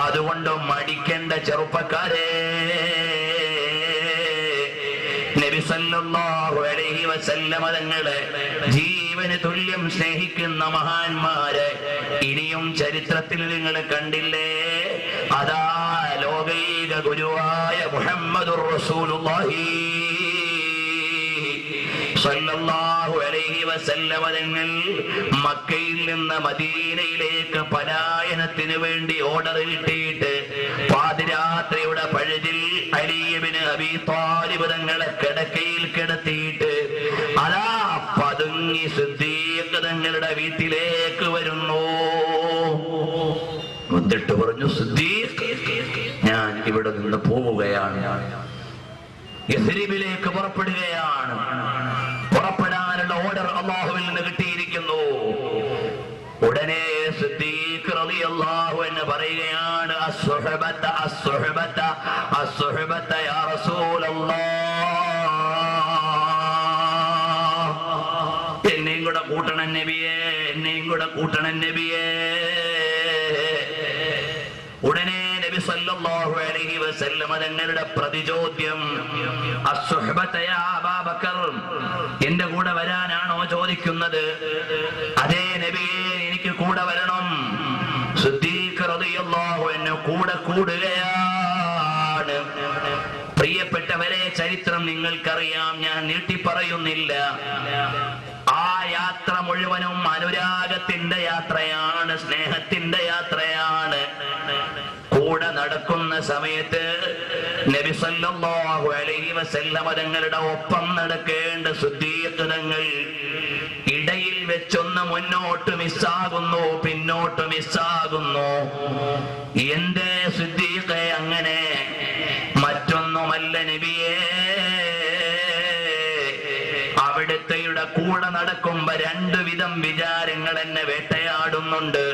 അതുകൊണ്ട് മടിക്കേണ്ട ചെറുപ്പക്കാരെ, നബി സല്ലല്ലാഹു അലൈഹി വസല്ലം തങ്ങളെ ജീവന് തുല്യം സ്നേഹിക്കുന്ന മഹാന്മാരെ ഇനിയും ചരിത്രത്തിൽ നിങ്ങൾ കണ്ടില്ലേ? അതാ ലോകൈക ഗുരുവായ മുഹമ്മദുർ റസൂലുള്ളാഹി സല്ലല്ലാഹു അലൈഹി വസല്ലം തങ്ങൾ മക്കയിൽ നിന്ന് മദീനയിലേക്ക് പലായനത്തിന് വേണ്ടി ഓർഡർ കിട്ടിയിട്ട് പാതിരാത്രിയുടെ പഴുതിൽ അലി ഇബ്നു അബീ ത്വാലിബ് തങ്ങളെ കിടക്കയിൽ കിടത്തിയിട്ട് അതാ പതുങ്ങി സിദ്ദീഖ് തങ്ങളുടെ വീട്ടിലേക്ക് വരുന്നു. എന്നിട്ട് പറഞ്ഞു, സിദ്ദീഖ്, ഞാൻ ഇവിടെ നിന്ന് പോവുകയാണ്, യസ്രിബിലേക്ക് പുറപ്പെടുകയാണ്. പുറപ്പെടാനുള്ള ഓർഡർ അല്ലാഹുവിൽ നിന്ന് കിട്ടിയിരിക്കുന്നു. ഉടനെ സിദ്ദീഖ് റളിയല്ലാഹു അൻഹു പറയുകയാണ്, അസ്സുഹബത അസ്സുഹബത അസ്സുഹബത യാ റസൂലല്ലാഹ്, എന്നെയും കൂടെ കൂട്ടണം നബിയേ, എന്നെയും കൂടെ കൂട്ടണം നബിയേ. ഉടനെ നബി സല്ലല്ലാഹു അലൈഹി വസല്ലം തങ്ങളുടെ പ്രതിചോദ്യം, അസ്സുഹബത യാ അബൂബക്കർ, എന്റെ കൂടെ വരാനാണോ ചോദിക്കുന്നത്? അതേ നബിയേ, എനിക്ക് കൂടെ വരണം. സിദ്ദീഖ് റളിയല്ലാഹു അൻഹു കൂടെ കൂടുകയാണ്. പ്രിയപ്പെട്ടവരെ, ചരിത്രം നിങ്ങൾക്കറിയാം, ഞാൻ നീട്ടി പറയുന്നില്ല. ആ യാത്ര മുഴുവനും അനുരാഗത്തിന്റെ യാത്രയാണ്, സ്നേഹത്തിന്റെ യാത്രയാണ്. കൂടെ നടക്കുന്ന സമയത്ത് നബി സല്ലല്ലാഹു അലൈഹി വസല്ലം തങ്ങളുടെ ഒപ്പം നടക്കേണ്ട സിദ്ദീഖ് തങ്ങൾ ഇടയിൽ വെച്ചൊന്ന് മുന്നോട്ട് മിസ്സാകുന്നു, പിന്നോട്ട് മിസ്സാകുന്നു. എന്റെ സിദ്ദീഖേ അങ്ങനെ? മറ്റൊന്നുമല്ല നബിയേ, അവിടുത്തെയുടെ കൂടെ നടക്കുമ്പോ രണ്ടു വിധം വിചാരങ്ങൾ എന്നെ വേട്ടയാടുന്നുണ്ട്.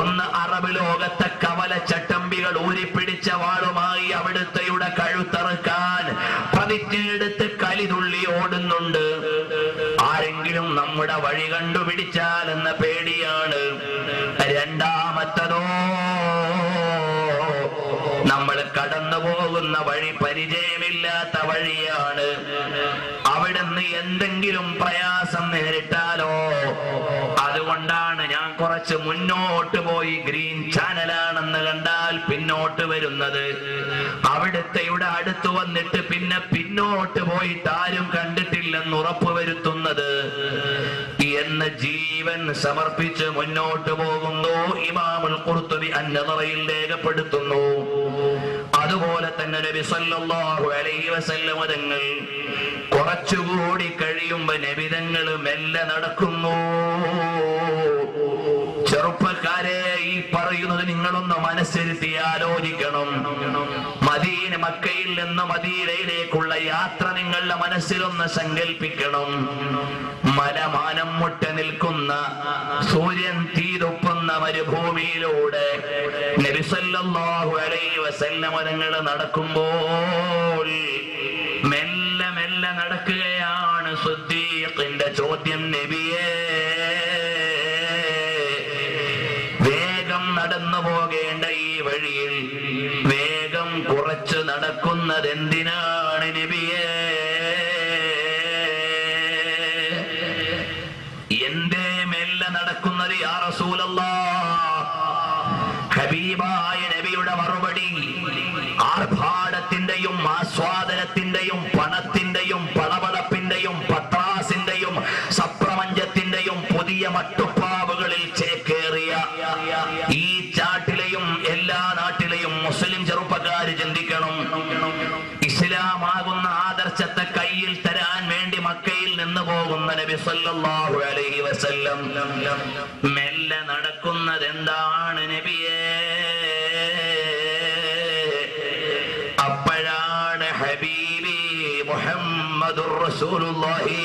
ഒന്ന്, അറബ് ലോകത്തെ കവലച്ചട്ടമ്പികൾ ഊരിപ്പിടിച്ച വാളുമായി അവിടുത്തെയുടെ കഴുത്തറുക്കാൻ പ്രതിജ്ഞയെടുത്ത് കലിതുള്ളി ഓടുന്നുണ്ട്. ആരെങ്കിലും നമ്മുടെ വഴി കണ്ടുപിടിച്ചാൽ എന്ന പേടിയാണ്. രണ്ടാമത്തതോ, നമ്മൾ കടന്നു പോകുന്ന വഴി പരിചയമില്ലാത്ത വഴിയാണ്. അവിടുന്ന് എന്തെങ്കിലും പ്രയാസം നേരിട്ടാലോ, അതുകൊണ്ടാണ് ഞാൻ കുറച്ച് മുന്നോട്ട് പോയി ഗ്രീൻ ചാനലാണെന്ന് കണ്ടാൽ പിന്നോട്ട് വരുന്നത്. അവിടുത്തെയുടെ അടുത്ത് വന്നിട്ട് പിന്നെ പിന്നോട്ട് പോയിട്ട് ആരും കണ്ടിട്ടില്ലെന്ന് ഉറപ്പുവരുത്തുന്നത് എന്ന് ജീവൻ സമർപ്പിച്ച് മുന്നോട്ട് പോകുന്നു. ഇമാമുൽ ഖുർത്തുബി അൻ-നദറയിൽ രേഖപ്പെടുത്തുന്നു. അതുപോലെ തന്നെ നബി സല്ലല്ലാഹു അലൈഹി വസല്ലം തങ്ങൾ കുറച്ചുകൂടി കഴിയുമ്പോ നബി തങ്ങൾ മെല്ലെ നടക്കുന്നു. ചെറുപ്പക്കാരെ, ഈ പറയുന്നത് നിങ്ങളൊന്ന് മനസ്സിരുത്തി ആലോചിക്കണം. മക്കയിൽ നിന്ന് മദീനയിലേക്കുള്ള യാത്ര നിങ്ങളുടെ മനസ്സിലൊന്ന് സങ്കല്പിക്കണം. മലമാനം മുട്ട നിൽക്കുന്ന, സൂര്യൻ തീതൊപ്പുന്ന മരുഭൂമിയിലൂടെ നബി സല്ലല്ലാഹു അലൈഹി വസല്ലം തങ്ങൾ നടക്കുമ്പോൾ മെല്ലെ മെല്ലെ നടക്കുകയാണ്. സിദ്ദീഖിന്റെ ചോദ്യം, നബിയേ, വേഗം നടന്നു പോകേണ്ട ഈ വഴിയിൽ വേഗം കുറച്ച് നടക്കുന്നത് എന്തിനാണ് നബിയേ? എന്തേ മെല്ലെ നടക്കുന്നത് യാ റസൂലല്ലാഹ്? ഹബീബായ നബിയുടെ മറുപടി, ആർഭാടത്തിന്റെയും ആസ്വാദനത്തിന്റെയും പണത്തിന്റെയും പളപളപ്പിന്റെയും പത്രാസിന്റെയും സപ്രപഞ്ചത്തിന്റെയും പുതിയ മട്ടുപ്പാവുകളിൽ ചേക്കേറിയ ഈ ചാട്ടിലെയും എല്ലാ നാട്ടിലെയും മുസ്ലിം ചെറുപ്പക്കാര് ചിന്തിക്കണം. ഇസ്ലാമാകുന്ന ആദർശത്തെ കയ്യിൽ തരാൻ വേണ്ടി മക്കയിൽ നിന്ന് പോകുന്ന നബി സല്ലല്ലാഹു അലൈഹി വസല്ലം മെല്ലെ നടക്കുന്നത് എന്താണ് നബിയേ? അപ്പോഴാണ് ഹബീബി മുഹമ്മദുർ റസൂലുള്ളാഹി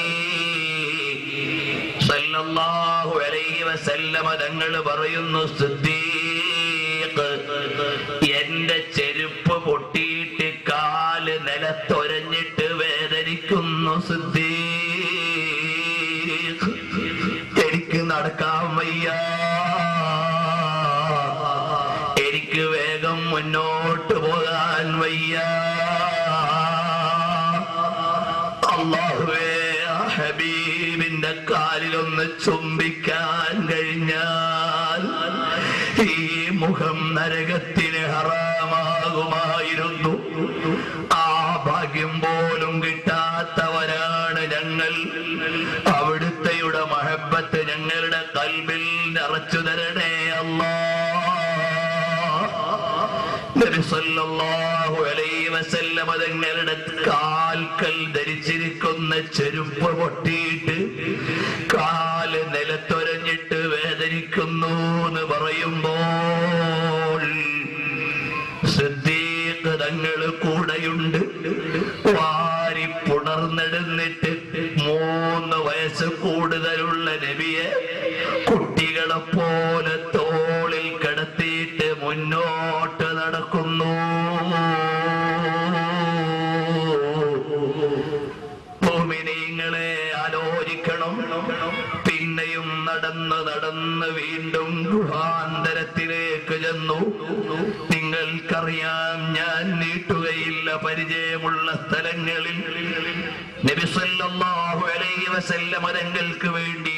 സല്ലല്ലാഹു അലൈഹി വസല്ലം തങ്ങൾ പറയുന്നു, സിദ്ദീഖ്, എന്റെ ചെരുപ്പ് പൊട്ടിയിട്ട് കാല് നിലത്തൊരഞ്ഞിട്ട് വേദനിക്കുന്നു സിദ്ദീഖ്, എനിക്ക് നടക്കാൻ വയ്യ, എനിക്ക് വേഗം മുന്നോട്ട് പോകാൻ വയ്യ. അല്ലാഹുവേ, ഹബീബിന്റെ കാലിലൊന്ന് ചുംബിക്കാൻ കഴിഞ്ഞാൽ ഈ മുഖം നരകത്തിന് ഹറാമാകുമായിരുന്നു. ആ ഭാഗ്യം പോലും കിട്ടാത്തവരാണ് ഞങ്ങൾ. അവിടുത്തെയുടെ മഹബത്ത് ഞങ്ങളുടെ കൽബിൽ നിറച്ചു തരണേ അല്ലാഹ്. നബി സല്ലല്ലാഹു അലൈഹി വസല്ലം തങ്ങളുടെ കാൽക്കൽ ധരിച്ചിരിക്കുന്ന ചെരുപ്പ് പൊട്ടിയിട്ട് കാല് നിലത്തൊരഞ്ഞിട്ട് വേദനിക്കുന്നു എന്ന് പറയുമ്പോൾ സിദ്ദീഖ് വയസ്സ് കൂടുതലുള്ള നബിയെ കുട്ടികളെ പോലെ തോളിൽ കിടത്തിയിട്ട് മുന്നോട്ട് നടക്കുന്നു. മുഅ്മിനീങ്ങളെ ആലോചിക്കണം. പിന്നെയും നടന്ന് വീണ്ടും ഗുഹാന്തരത്തിലേക്ക് ചെന്നു. നിങ്ങൾക്കറിയാം, ഞാൻ നീട്ടുകയില്ല, പരിചയമുള്ള സ്ഥലങ്ങളിൽ നബി സല്ലല്ലാഹു അലൈഹി വസല്ലം തങ്ങൾക്ക് വേണ്ടി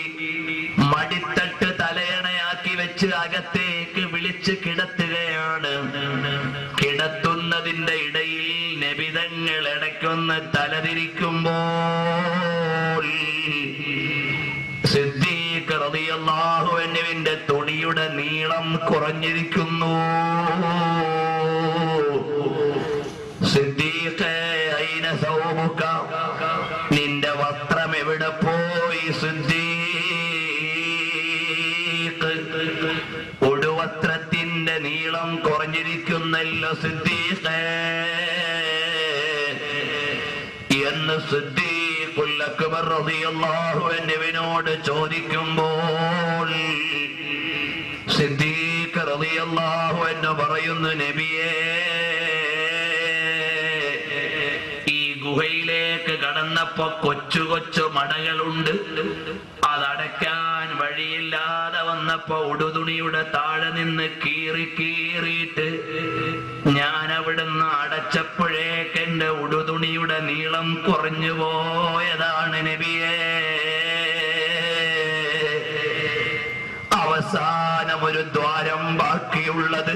മടിത്തട്ട് തലയണയാക്കി വെച്ച് അകത്തേക്ക് വിളിച്ച് കിടത്തുകയാണ്. കിടത്തുന്നതിന്റെ ഇടയിൽ നബിതങ്ങൾ ഇടയ്ക്കൊന്ന് തലതിരിക്കുമ്പോൾ സിദ്ദീഖ് റളിയല്ലാഹു അൻഹുവിന്റെ തുണിയുടെ നീളം കുറഞ്ഞിരിക്കുന്നു. സിദ്ദീഖേ, അയ്ന സൗബുക, നിന്റെ വസ്ത്രം എവിടെ പോയി സിദ്ദീഖ്? ഉടുവസ്ത്രത്തിന്റെ നീളം കുറഞ്ഞിരിക്കുന്നല്ലോ സിദ്ദീഖേ എന്ന് സിദ്ദീഖുൽ അക്ബർ റളിയല്ലാഹു അൻഹുവിനോട് ചോദിക്കുമ്പോൾ സിദ്ദീഖ് റളിയല്ലാഹു അൻഹു പറയുന്നു, നബിയേ, ഈ ഗുഹയിലേക്ക് കടന്നപ്പോ കൊച്ചു കൊച്ചു മടകളുണ്ട്. അതടയ്ക്കാൻ വഴിയില്ലാതെ വന്നപ്പോ ഉടുതുണിയുടെ താഴെ നിന്ന് കീറിയിട്ട് ഞാൻ അവിടുന്ന് അടച്ചപ്പോഴേക്ക് എന്റെ ഉടുതുണിയുടെ നീളം കുറഞ്ഞു പോയതാണ് നബിയേ. അവസാനം ഒരു ദ്വാരം ബാക്കിയുള്ളത്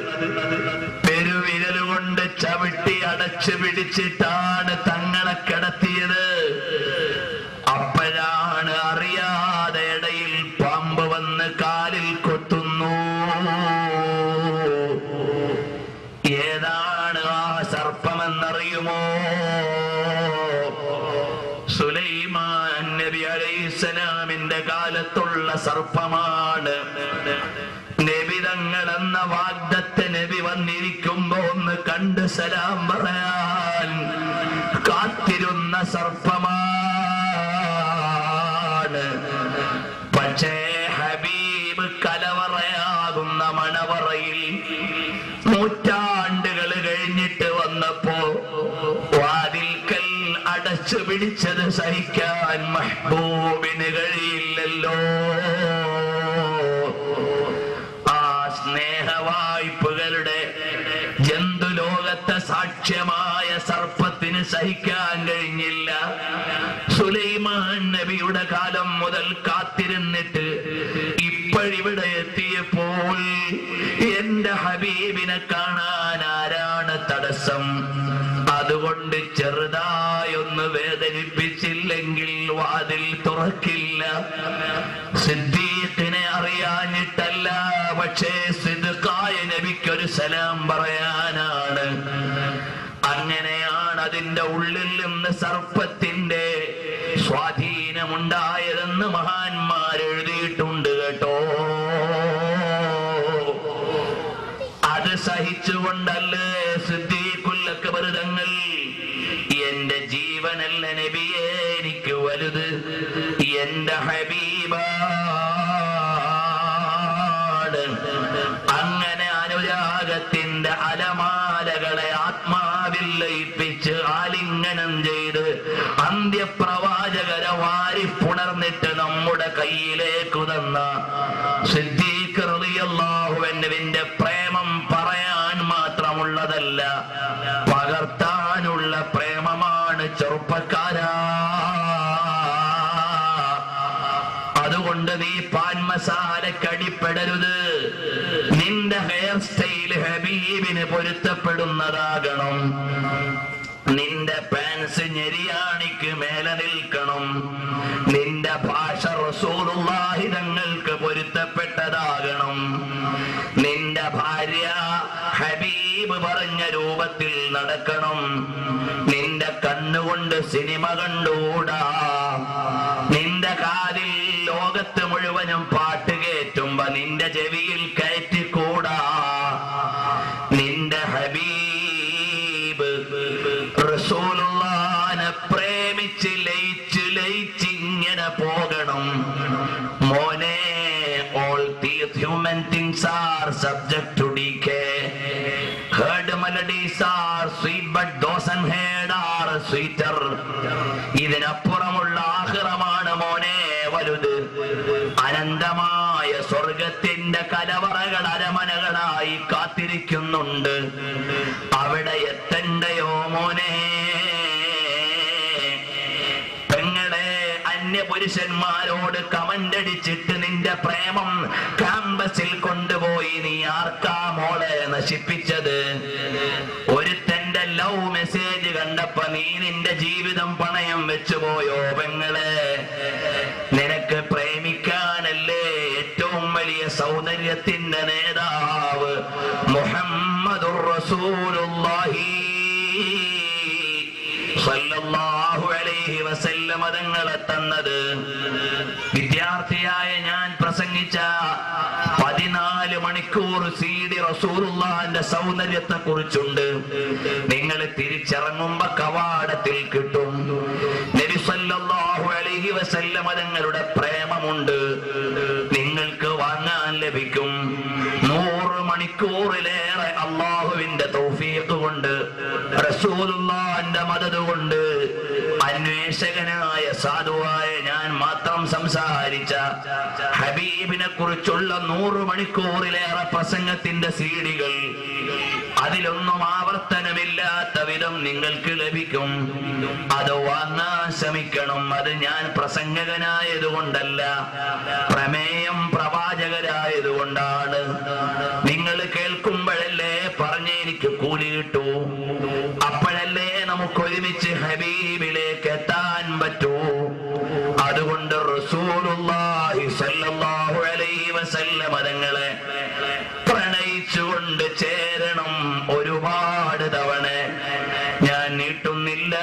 പെരുവിരൽ കൊണ്ട് ചവിട്ടി അടച്ചു പിടിച്ചിട്ടാണ് തങ്ങളെ കിടത്തിയത്. അപ്പോഴാണ് അറിയാതെ ഇടയിൽ പാമ്പ് വന്ന് കാലിൽ കൊത്തുന്നു. ഏതാണ് ആ സർപ്പമെന്നറിയുമോ? സുലൈമാൻ നബി അലൈഹിസ്സലാമിന്റെ കാലത്തുള്ള സർപ്പമാണ്. നബി തങ്ങൾ എന്ന വാഗ്ദത്ത നബി വന്നിരിക്കുമ്പോ ഒന്ന് കണ്ട് സലാം പറയാൻ കാത്തിരുന്ന സർപ്പമാണ്. പക്ഷേ ഹബീബ് കലവറയാകുന്ന മണവറയിൽ നൂറ്റാണ്ടുകൾ കഴിഞ്ഞിട്ട് വന്നപ്പോ വാതിൽക്കൽ അടച്ചു പിടിച്ചത് സഹിക്കാൻ മഹ്ബൂബിന് കഴിയില്ലല്ലോ. ആ സ്നേഹവായ്പകളുടെ ജന്തുലോകത്തെ സാക്ഷ്യമായ സർപ്പത്തിന് സഹിക്കാൻ കഴിഞ്ഞില്ല. സുലൈമാൻ നബിയുടെ കാലം മുതൽ കാത്തിരുന്നിട്ട് ഇപ്പോഴിവിടെ എത്തിയപ്പോൾ എന്റെ ഹബീബിനെ കാണാൻ ആരാണ് തടസ്സം? അതുകൊണ്ട് ചെറുതായൊന്ന് വേദനിപ്പിച്ചില്ലെങ്കിൽ വാതിൽ തുറക്കില്ല. സിദ്ദീഖിനെ അറിയാനിട്ടല്ല, പക്ഷേ സിദ്ദീഖായ നബിക്കൊരു സലാം പറയാനാണ്. അങ്ങനെയാണ് അതിന്റെ ഉള്ളിൽ നിന്ന് സർപ്പത്തിന്റെ സ്വാധീനമുണ്ടായതെന്ന് മഹാന്മാർ എഴുതിയിട്ടുണ്ട് കേട്ടോ. അത് സഹിച്ചുകൊണ്ടല്ലേ സിദ്ദീഖുൽ അക്ബർ തങ്ങൾ, എന്റെ ജീവനല്ല നബിയേ എനിക്ക് വലുത്, എന്റെ ഹബീബാണ്. അങ്ങനെ അനുരാഗത്തിന്റെ അലമാലകളെ ആത്മാവിൽ ലയിപ്പിച്ച് ആലിംഗനം ചെയ്ത് അന്ത്യപ്രവാചകരെ വാരിപ്പുണർന്നിട്ട് നമ്മുടെ കയ്യിലേക്ക് തന്ന സിദ്ദീഖ് റളിയല്ലാഹു അൻഹുവിന്റെ പ്രേമം പറയാൻ മാത്രമുള്ളതല്ല, പകർത്താനുള്ള പ്രേമമാണ് ചെറുപ്പക്കാരാ. അതുകൊണ്ട് നീ പാൻ മസാലക്കടിപ്പെടരുത്. നിന്റെ ഹെയർ സ്റ്റൈൽ ഹബീബിന് പൊരുത്തപ്പെടുന്നതാകണം. നിന്റെ പാൻസ് ഞെരിയാണിക്ക് മേലെ നിൽക്കണം. നിന്റെ ഭാഷ റസൂലുള്ളാഹി തങ്ങൾക്ക് പൊരുത്തപ്പെട്ടതാകണം. നിന്റെ ഭാര്യ ഹബീബ് പറഞ്ഞ രൂപത്തിൽ നടക്കണം. നിന്റെ കണ്ണുകൊണ്ട് സിനിമ കണ്ടുകൂടാ. നിന്റെ കാതിൽ ലോകത്ത് മുഴുവനും പാട്ട് കേറ്റുമ്പോ നിന്റെ ചെവിയിൽ കയറ്റിക്കൂടാ. നിന്റെ ഹബീബ് റസൂലുള്ളാഹിനെ പ്രേമിച്ച് ലയിച്ച് ഇങ്ങനെ പോകണം. പറയണം, മോനെ, all these human things are subject to decay. Heard melodies are sweet, but those unheard are sweeter. ഇതിനപ്പുറമുള്ള ആഖിറമാണ് മോനെ വലുത്. അനന്തമായ സ്വർഗത്തിന്റെ കലവറകൾ അരമനകളായി കാത്തിരിക്കുന്നുണ്ട്. അവിടെ എത്തണ്ടയോ മോനെ? പുരുഷന്മാരോട് കമന്റടിച്ചിട്ട് നിന്റെ പ്രേമം ക്യാമ്പസിൽ കൊണ്ടുപോയി നീ ആർക്കാ മോളെ നശിപ്പിച്ചത്? ഒരുത്തന്റെ ലവ് മെസ്സേജ് കണ്ടപ്പോ നീ നിന്റെ ജീവിതം പണയം വെച്ചുപോയോ പെങ്ങളെ? നിനക്ക് പ്രേമിക്കാനല്ലേ ഏറ്റവും വലിയ സൗന്ദര്യത്തിന്റെ നേതാവ് മുഹമ്മദുർ റസൂലുള്ളാഹി സല്ലല്ലാഹു അലൈഹി വസല്ലം തങ്ങളെ തന്നത്. വിദ്യാർത്ഥിയായ ഞാൻ പ്രസംഗിച്ച 14 മണിക്കൂർ CD റസൂലുള്ളാഹിന്റെ സൗന്ദര്യത്തെ കുറിച്ചുണ്ട്. നിങ്ങൾ തിരിച്ചിറങ്ങുമ്പോ കവാടത്തിൽ കിട്ടും. നബി സല്ലല്ലാഹു അലൈഹി വസല്ലം തങ്ങളുടെ പ്രേമമുണ്ട്, നിങ്ങൾക്ക് വാങ്ങാൻ ലഭിക്കും. 100 മണിക്കൂറിലേറെ അള്ളാഹുവിന്റെ തൗഫീഖ് കൊണ്ട്, റസൂലുള്ളാഹിന്റെ മദദ് കൊണ്ട്, അന്വേഷകനായ സാധുവായ ഞാൻ മാത്രം സംസാരിച്ച ഹബീബിനെ കുറിച്ചുള്ള 100 മണിക്കൂറിലേറെ പ്രസംഗത്തിന്റെ സീഡികൾ, അതിലൊന്നും ആവർത്തനമില്ലാത്ത വിധം നിങ്ങൾക്ക് ലഭിക്കും. അത് വാങ്ങാൻ ശ്രമിക്കണം. അത് ഞാൻ പ്രസംഗകനായതുകൊണ്ടല്ല, പ്രമേയം പ്രവാചകരായതുകൊണ്ടാണ്. നിങ്ങൾ കേൾക്കുമ്പോഴല്ലേ പറഞ്ഞ് എനിക്ക് കൂലി കിട്ടൂ, അപ്പോഴല്ലേ നമുക്ക് ഒരുമിച്ച് ഹബീബിലേക്ക് എത്താൻ പറ്റൂ. അതുകൊണ്ട് റസൂലുള്ളാഹി സ്വല്ലല്ലാഹു അലൈഹി വസല്ലം തങ്ങളെ പ്രണയിച്ചുകൊണ്ട് ചേരണം. ഒരുപാട് തവണ ഞാൻ നീട്ടുന്നില്ല.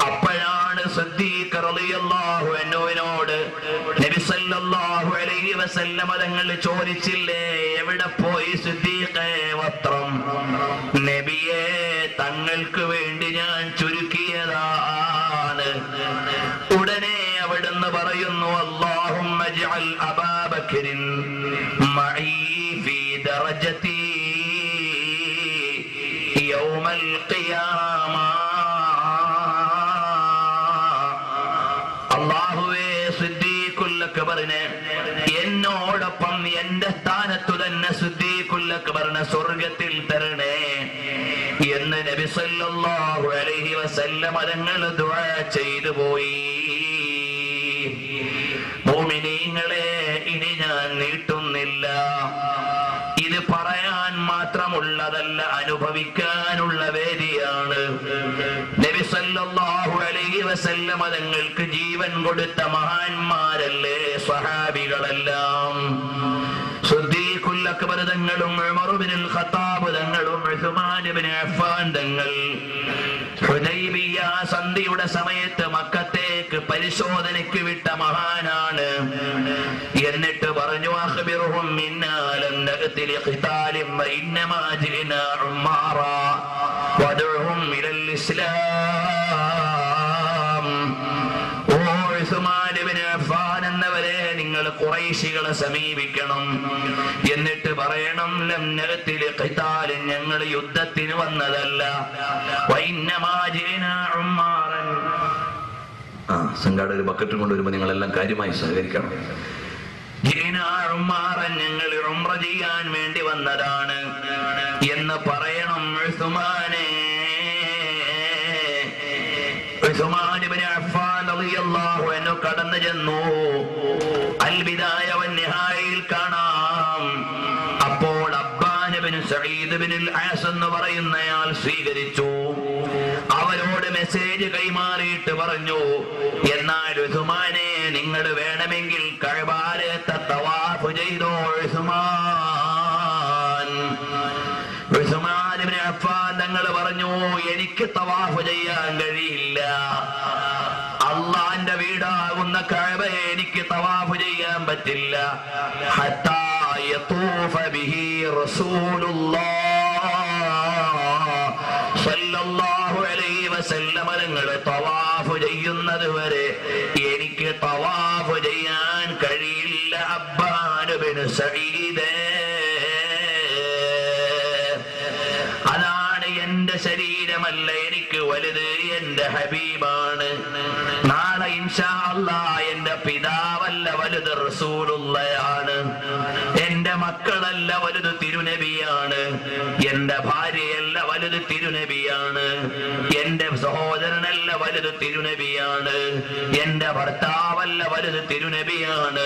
അപ്പോഴാണ് സിദ്ദീഖ് റളിയല്ലാഹു അൻഹുവിനോട് നബി സല്ലല്ലാഹു അലൈഹി വസല്ലം തങ്ങൾ ചോദിച്ചില്ലേ, എവിടെ പോയി സിദ്ദീഖേ വസ്ത്രം? നബിയെ, തങ്ങൾക്ക് വേണ്ടി ഞാൻ ചുരുക്കിയതാണ്. ഉടനെ അവിടുന്ന് പറയുന്നു, അല്ലാഹുമ്മ ജഅൽ അബൂബക്കറിൻ മഈ ഫീ ദറജതി യൗമൽ ഖിയാമ. അല്ലാഹുവേ, സിദ്ദീഖുൽ അക്ബറിനെ എന്നോടൊപ്പം എന്റെ സ്ഥാനത്തു തന്നെ സിദ്ദീഖുൽ അക്ബറിനെ സ്വർഗത്തിൽ തരണേ എന്ന് നബി സല്ലല്ലാഹു അലൈഹി വസല്ലം തങ്ങൾ ദുആ ചെയ്തു പോയി. മുഅ്മിനീങ്ങളെ, ഇനി ഞാൻ നീട്ടുന്നില്ല. ഇത് പറയാൻ മാത്രമുള്ളതല്ല, അനുഭവിക്കാനുള്ള വേദിയാണ്. നബി സല്ലല്ലാഹു അലൈഹി വസല്ലം തങ്ങൾക്ക് ജീവൻ കൊടുത്ത മഹാന്മാരല്ലേ സ്വഹാബികളെല്ലാം. സിദ്ദീഖുൽ അക്ബർ തങ്ങളും ഉമർ ഇബ്നുൽ ഖത്താബ് തങ്ങളും ഉസ്മാൻ ഇബ്നു അഫ്ഫാൻ തങ്ങൾ ഹുദൈബിയ സന്ധിയുടെ സമയത്ത് മക്കത്തേക്ക് പരിശോധനയ്ക്ക് വിട്ട മഹാനാണ്. എന്നിട്ട് പറഞ്ഞു, അഖ്ബിറുഹും മിന്നാ ലൻ നഅതി ലിഖിതാലിൻ വഇന്നമാ ജിനാ ഉമാറ വദഉഹും ഇലൽ ഇസ്ലാം. ഓ ഉസ്മാൻ ഇബ്നു അഫ്ഫാൻ എന്നവരെ, നിങ്ങൾ ഖുറൈശികളെ സമീപിക്കണം. എന്നിട്ട് പറയണം, ലം നഅതി ലിഖിതാലിൻ, ഞങ്ങൾ യുദ്ധത്തിന് വന്നതല്ല. വഇന്നമാ ജിനാ ഉമാറൻ. സംഘാടകർ ബക്കറ്റ് കൊണ്ടുവരുമ്പോൾ നിങ്ങളെല്ലാം കാര്യമായി സഹകരിക്കണം. ഞങ്ങൾ ഉംറ ചെയ്യാൻ വേണ്ടി വന്നതാണ് എന്ന് പറയണം. ഉസ്മാനെ, ഉസ്മാൻ ഇബ്നു അഫ്ഫാൻ റളിയല്ലാഹു അൻഹു കടന്നു ചെന്നു. അൽ ബിദായ വന്നിഹായിൽ കാണാം. അപ്പോൾ അബ്ബാൻ ഇബ്നു സഈദ് ഇബ്നുൽ ആസ് എന്ന് പറയുന്നയാൾ സ്വീകരിച്ചു. അവരോട് മെസ്സേജ് കൈമാറിയിട്ട് പറഞ്ഞു, എന്നാൽ ഉസ്മാനെ, നിങ്ങൾ വേണമെങ്കിൽ കഅബാലയത്തെ തവാഫ് ചെയ്തോ. ഉസ്മാൻ ഇബ്നു അഫ്ഫാൻ തങ്ങൾ പറഞ്ഞു, എനിക്ക് തവാഫ് ചെയ്യാൻ കഴിയില്ല. അള്ളാന്റെ വീടാകുന്ന കഅബയെ എനിക്ക് തവാഫ് ചെയ്യാൻ പറ്റില്ല. ഹത്താ യതൂഫ ബിഹി റസൂലുള്ളാഹ് സല്ലല്ലാഹു അലൈഹി വസല്ലം തങ്ങൾ തവാഫ് ചെയ്യുന്നത് വരെ എനിക്ക് സഈദേ. അതാണ് എന്റെ ശരീരമല്ല എനിക്ക് വലുത്, എന്റെ ഹബീബാണ്. നാളെ ഇൻഷാ അല്ലാഹ് എന്റെ പിതാവല്ല വലുത്, റസൂലുള്ളയാണ്. എന്റെ മക്കളല്ല വലുത്, തിരുനബിയാണ്. എന്റെ ഭാര്യയല്ല വലുത്, തിരുനബിയാണ്. എന്റെ സഹോദരനല്ല വലുത്, തിരുനബിയാണ്. എന്റെ ഭർത്താവല്ല വലുത്, തിരുനബിയാണ്.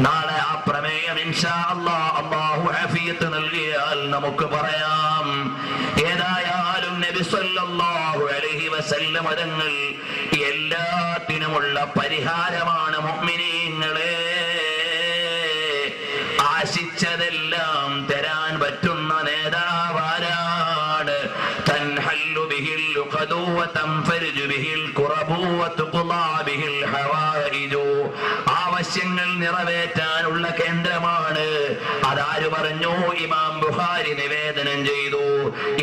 നാളെ ആ പ്രമേയം ഇൻഷാ അല്ലാഹ് അല്ലാഹു ആഫിയത്ത് നൽകിയാൽ നമുക്ക് പറയാം. ഏതായാലും നബി സല്ലല്ലാഹു അലൈഹി വസല്ലം തങ്ങൾ എല്ലാത്തിനുമുള്ള പരിഹാരമാണ്. മുഅ്മിനീങ്ങളെ, ആശിച്ചതെല്ലാം തരാൻ പറ്റുന്ന നേതാവാരാണ്? തൻഹല്ലു ബിഹിൽ ലുഖദു വതൻഫരിജു ബിഹിൽ ഖുറബു വതുഖ്ളാ ബിഹിൽ ഹവായിജു. ആവശ്യങ്ങൾ നിറവേറ്റാനുള്ള കേന്ദ്രമാണ്. അതാര് പറഞ്ഞു? ഇമാം ബുഖാരി നിവേദനം ചെയ്തു.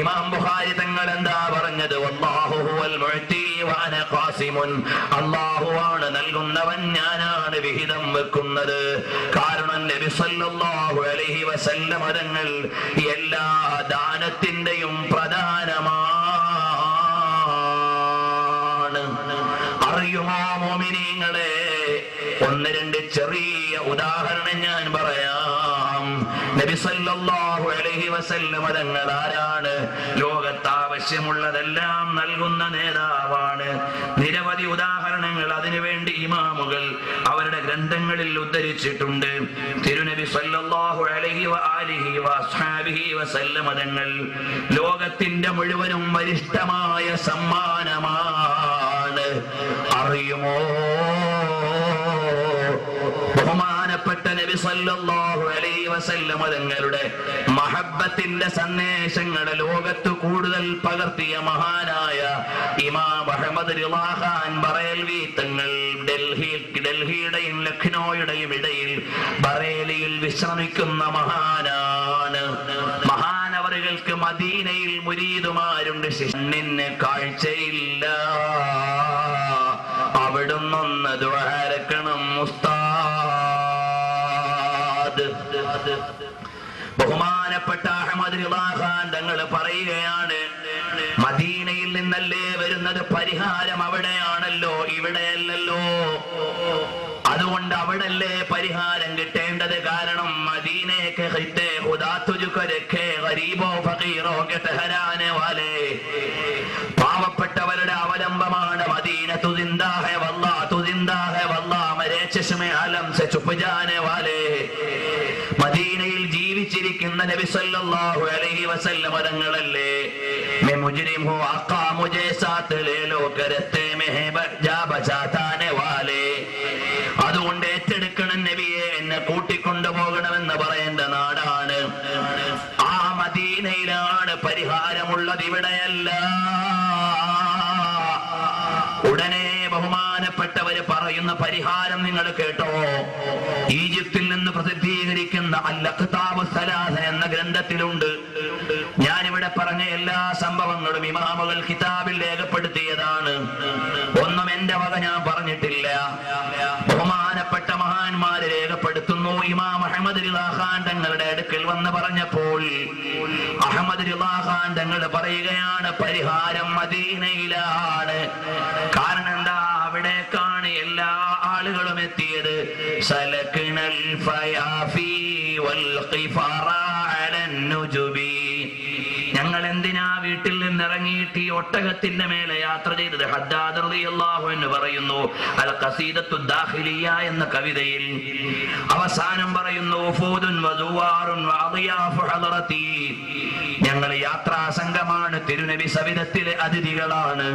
ഇമാം ബുഖാരി തങ്ങൾ എന്താ പറഞ്ഞത്? വല്ലാഹു ഹുവൽ മുഅ്തി വഅന ഖാസിമുൻ. അല്ലാഹുവാണ് നൽകുന്നവൻ, ഞാനാണ് വിഹിതം വെക്കുന്നത്. കാരണം നബി സല്ലല്ലാഹു അലൈഹി വസല്ലം തങ്ങൾ എല്ലാ ദാനത്തിന്റെയും പ്രധാനമാണ്. അറിയുമോ മോമിനീങ്ങളെ, ഒന്ന് രണ്ട് ചെറിയ ഉദാഹരണം ഞാൻ പറയാം. നബി സല്ലല്ലാഹു അലൈഹി വസല്ലം തങ്ങൾ ആരാണ്? ലോകത്ത് ആവശ്യമുള്ളതെല്ലാം നൽകുന്ന നേതാവാണ്. നിരവധി ഉദാഹരണങ്ങൾ അതിനുവേണ്ടി ഇമാമുകൾ അവരുടെ ഗ്രന്ഥങ്ങളിൽ ഉദ്ധരിച്ചിട്ടുണ്ട്. തിരുനബി സല്ലല്ലാഹു അലൈഹി വആലിഹി വഅസ്ഹാബിഹി വസല്ലം തങ്ങൾ ലോകത്തിന്റെ മുഴുവനും വരിഷ്ഠമായ സമ്മാനമാണ്. അറിയുമോ? ബഹുമാനപ്പെട്ട നബി സല്ലല്ലാഹു അലൈഹി വസല്ലം തങ്ങളുടെ മഹബ്ബത്തിന്റെ സന്ദേശങ്ങൾ ലോകത്ത് കൂടുതൽ പകർത്തിയ മഹാനായ ഇമാം അഹ്മദ് റിളാ ഖാൻ ബറേൽവി തങ്ങൾ ഡൽഹിയുടെയും ലഖ്നോയുടെയും ഇടയിൽ ബറേലിയിൽ വിശ്രമിക്കുന്ന മഹാനാണ്. മഹാനവറുകൾക്ക് മദീനയിൽ മുരീദുമാരുണ്ട്. കണ്ണിന് കാഴ്ചയില്ല, അവിടുന്നൊന്ന് ദുആരക്കണം ഉസ്താദ്. ബഹുമാനപ്പെട്ട അഹ്മദ് റിളാ ഖാൻ തങ്ങൾ പറയുകയാണ്, മദീനയിൽ നിന്നല്ലേ വരുന്നത്, പരിഹാരം അവിടെയാണല്ലോ, ഇവിടെയല്ലല്ലോ. അതുകൊണ്ട് അവിടല്ലേ പരിഹാരം കിട്ടേണ്ടത്. കാരണം മദീനയ്ക്ക് പാവപ്പെട്ടവരുടെ അവലംബമാണ് മദീന. മദീനയിൽ ജീവിച്ചിരിക്കുന്ന നബി സല്ലല്ലാഹു അലൈഹി വസല്ലം തങ്ങളല്ലേ मैं मुजरिम हूँ आका मुझे साथ ले लो करते में है जा बचाने वाले. അതുകൊണ്ട് ഏറ്റെടുക്കണം നബിയെ, എന്നെ കൂട്ടിക്കൊണ്ടുപോകണമെന്ന് പറയേണ്ട നാടാണ്. ആ മദീനയിലാണ് പരിഹാരമുള്ളത്, ഇവിടെയല്ല. ഉടനെ ബഹുമാനപ്പെട്ടവര് പറയുന്ന പരിഹാരം നിങ്ങൾ കേട്ടോ. ഈജിപ്തിൽ നിന്ന് പ്രസിദ്ധീകരിക്കുന്ന അൽ-അഖ്താബു സലാസ എന്ന ഗ്രന്ഥത്തിലുണ്ട്. ഞാനിവിടെ പറഞ്ഞ എല്ലാ സംഭവങ്ങളും ഇമാമുകൾ കിതാബിൽ രേഖപ്പെടുത്തിയതാണ്. ഒന്നും എന്റെ വക ഞാൻ പറഞ്ഞിട്ടില്ല. ബഹുമാനപ്പെട്ട മഹാന്മാര് രേഖപ്പെടുത്തുന്നു. ഇമാം അഹ്മദ് റിളാ ഖാൻ തങ്ങളുടെ അടുക്കൽ വന്ന് പറഞ്ഞപ്പോൾ അഹ്മദ് റിളാ ഖാൻ തങ്ങൾ പറയുകയാണ്, പരിഹാരം മദീനയിലാണ്. കാരണം എന്താ? അവിടേക്കാണ് എല്ലാ ആളുകളും എത്തിയത്. സലക്നൽ ഫയാഫി വൽ ഖിഫറ അലൻ നുജുബി. ഞങ്ങൾ എന്തിനാ വീട്ടിൽ നിന്ന് ഇറങ്ങിയിട്ട് ഈ ഒട്ടകത്തിന്റെ മേലെ യാത്ര ചെയ്തത്? ഹദ്ദാദ് റളിയല്ലാഹു അൻഹു പറയുന്നു അൽ ഖസീദത്തു ദാഖിലിയ എന്ന കവിതയിൽ അവസാനം പറയുന്നു, ഉഫൂദുൻ വസുവാറുൻ വഅദിയാഫു ഹദറതി. ഞങ്ങൾ യാത്രാ സംഘമാണ്, തിരുനബി സവിധത്തിലെ അതിഥികളാണ്,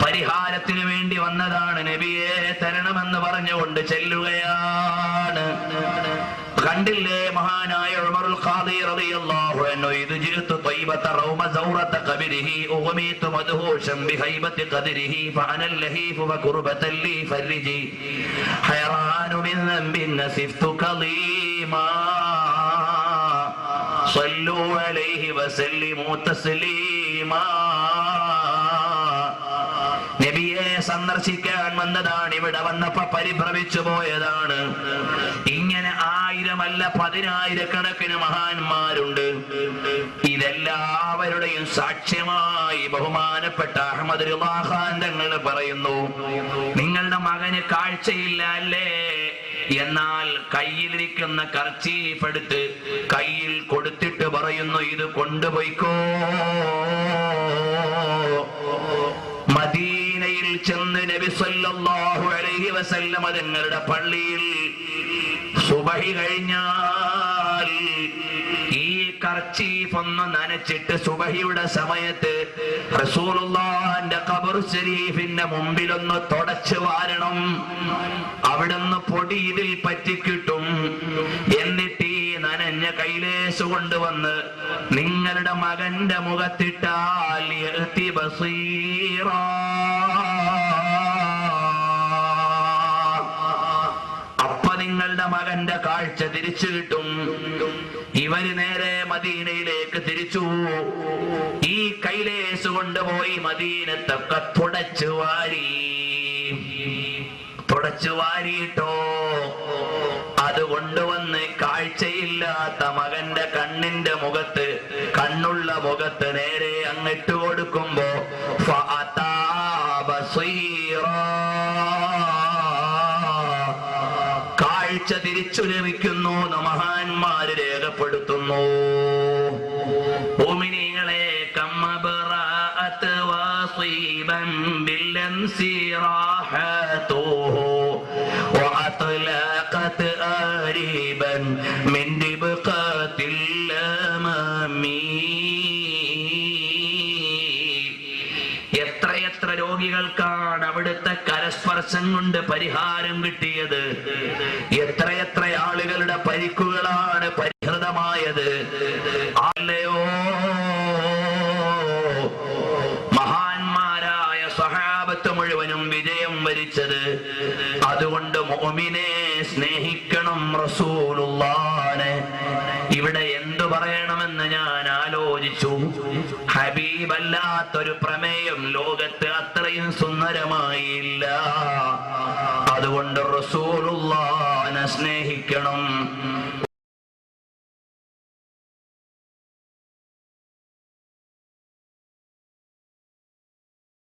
പരിഹാരത്തിന് വേണ്ടി വന്നതാണ്, നബിയെ തരണമെന്ന് പറഞ്ഞുകൊണ്ട് ചെല്ലുകയാണ്. കണ്ടില്ലേ മഹാനായ ഉമറുൽ ഖാദി റളിയല്ലാഹു അൻഹു, ഇദ് ജിഅതു ത്വയ്ബത റൗമ സൗറത ഖബരിഹി ഉഗ്മീതു മദ്ഹൂശൻ ബിഹൈബതി ഖദരിഹി ഫഅന ലഹീഫു വഖുർബതൻ ലി ഫർജി ഹൈറാനു മിൻ ദംബിൻ നസിഫ്തു ഖലീമാ സ്വല്ലു അലൈഹി വസല്ലിമു തസ്ലീമാ. നബിയെ സന്ദർശിക്കാൻ വന്നതാണ്, ഇവിടെ വന്നപ്പോ പരിഭ്രമിച്ചു പോയതാണ്. ഇങ്ങനെ 1000 അല്ല 10,000 മഹാന്മാരുണ്ട്. ഇതെല്ലാവരുടെയും സാക്ഷ്യമായി ബഹുമാനപ്പെട്ട അഹ്മദ് റിളാ ഖാൻ തങ്ങൾ പറയുന്നു, നിങ്ങളുടെ മകന് കാഴ്ചയില്ല അല്ലേ? എന്നാൽ കയ്യിലിരിക്കുന്ന കർച്ചീഫ് എടുത്ത് കയ്യിൽ കൊടുത്തിട്ട് പറയുന്നു, ഇത് കൊണ്ടുപോയിക്കോ. മദീനയിൽ ചെന്ന് നബി സല്ലല്ലാഹു അലൈഹി വസല്ലം തങ്ങളുടെ പള്ളിയിൽ സുബഹി കഴിഞ്ഞാൽ ഈ കർച്ചീഫ് ഒന്ന് നനച്ചിട്ട് സുബഹിയുടെ സമയത്ത് റസൂലുള്ളാഹിന്റെ ഖബർ ശരീഫിന്റെ മുമ്പിലൊന്ന് തുടച്ചു വാരണം. അവിടുന്ന് പൊടി ഇതിൽ പറ്റിക്കിട്ടും. എന്നിട്ട് ഈ നനഞ്ഞ കൈലേശ് കൊണ്ടുവന്ന് നിങ്ങളുടെ മകന്റെ മുഖത്തിട്ടാൽ യഅതി ബസീറാ, നിങ്ങളുടെ മകന്റെ കാഴ്ച തിരിച്ചു കിട്ടും. ഇവര് നേരെ മദീനയിലേക്ക് തിരിച്ചു. ഈ കൈലേസ് കൊണ്ടുപോയി മദീനത്തൊക്കെ തുടച്ചു വാരിയിട്ടോ അത് കൊണ്ടുവന്ന് കാഴ്ചയില്ലാത്ത മകന്റെ കണ്ണിന്റെ മുഖത്ത്, കണ്ണുള്ള മുഖത്ത് നേരെ അങ്ങിട്ട് കൊടുക്കുമ്പോ ഫഅതാ ബസീറാ, കാഴ്ച തിരിച്ചു ലഭിക്കുന്നു എന്ന് മഹാന്മാര് രേഖപ്പെടുത്തുന്നു. മുഅ്മിനീങ്ങളെ, കമ്മബറഅത് വസീബൻ ബിൽഅംസി റാഹതുഹു വഅത്ലഖത് ആരിബൻ മിൻ ദിബ്ഖത്തിൽ അമാമി. എത്ര രോഗികൾക്കാണ് അവിടുത്തെ കരസ്പർശം കൊണ്ട് പരിഹാരം കിട്ടിയത്. എത്ര ആളുകളുടെ പരിക്കുകളാണ് പരിഹൃതമായത്. അല്ലയോ മഹാന്മാരായ സ്വഹാബത്ത് മുഴുവനും വിജയം വരിച്ചത്. അതുകൊണ്ട് മുഅ്മിനെ സ്നേഹിക്കണം റസൂലുള്ളാഹിനെ. ഇവിടെ എന്തു പറയണമെന്ന് ഞാൻ ആലോചിച്ചു. ഹബീബല്ലാത്തൊരു പ്രമേയം ലോകത്ത് അത്രയും സുന്ദരമായില്ല. അതുകൊണ്ട് റസൂലുള്ളാഹിനെ സ്നേഹിക്കണം.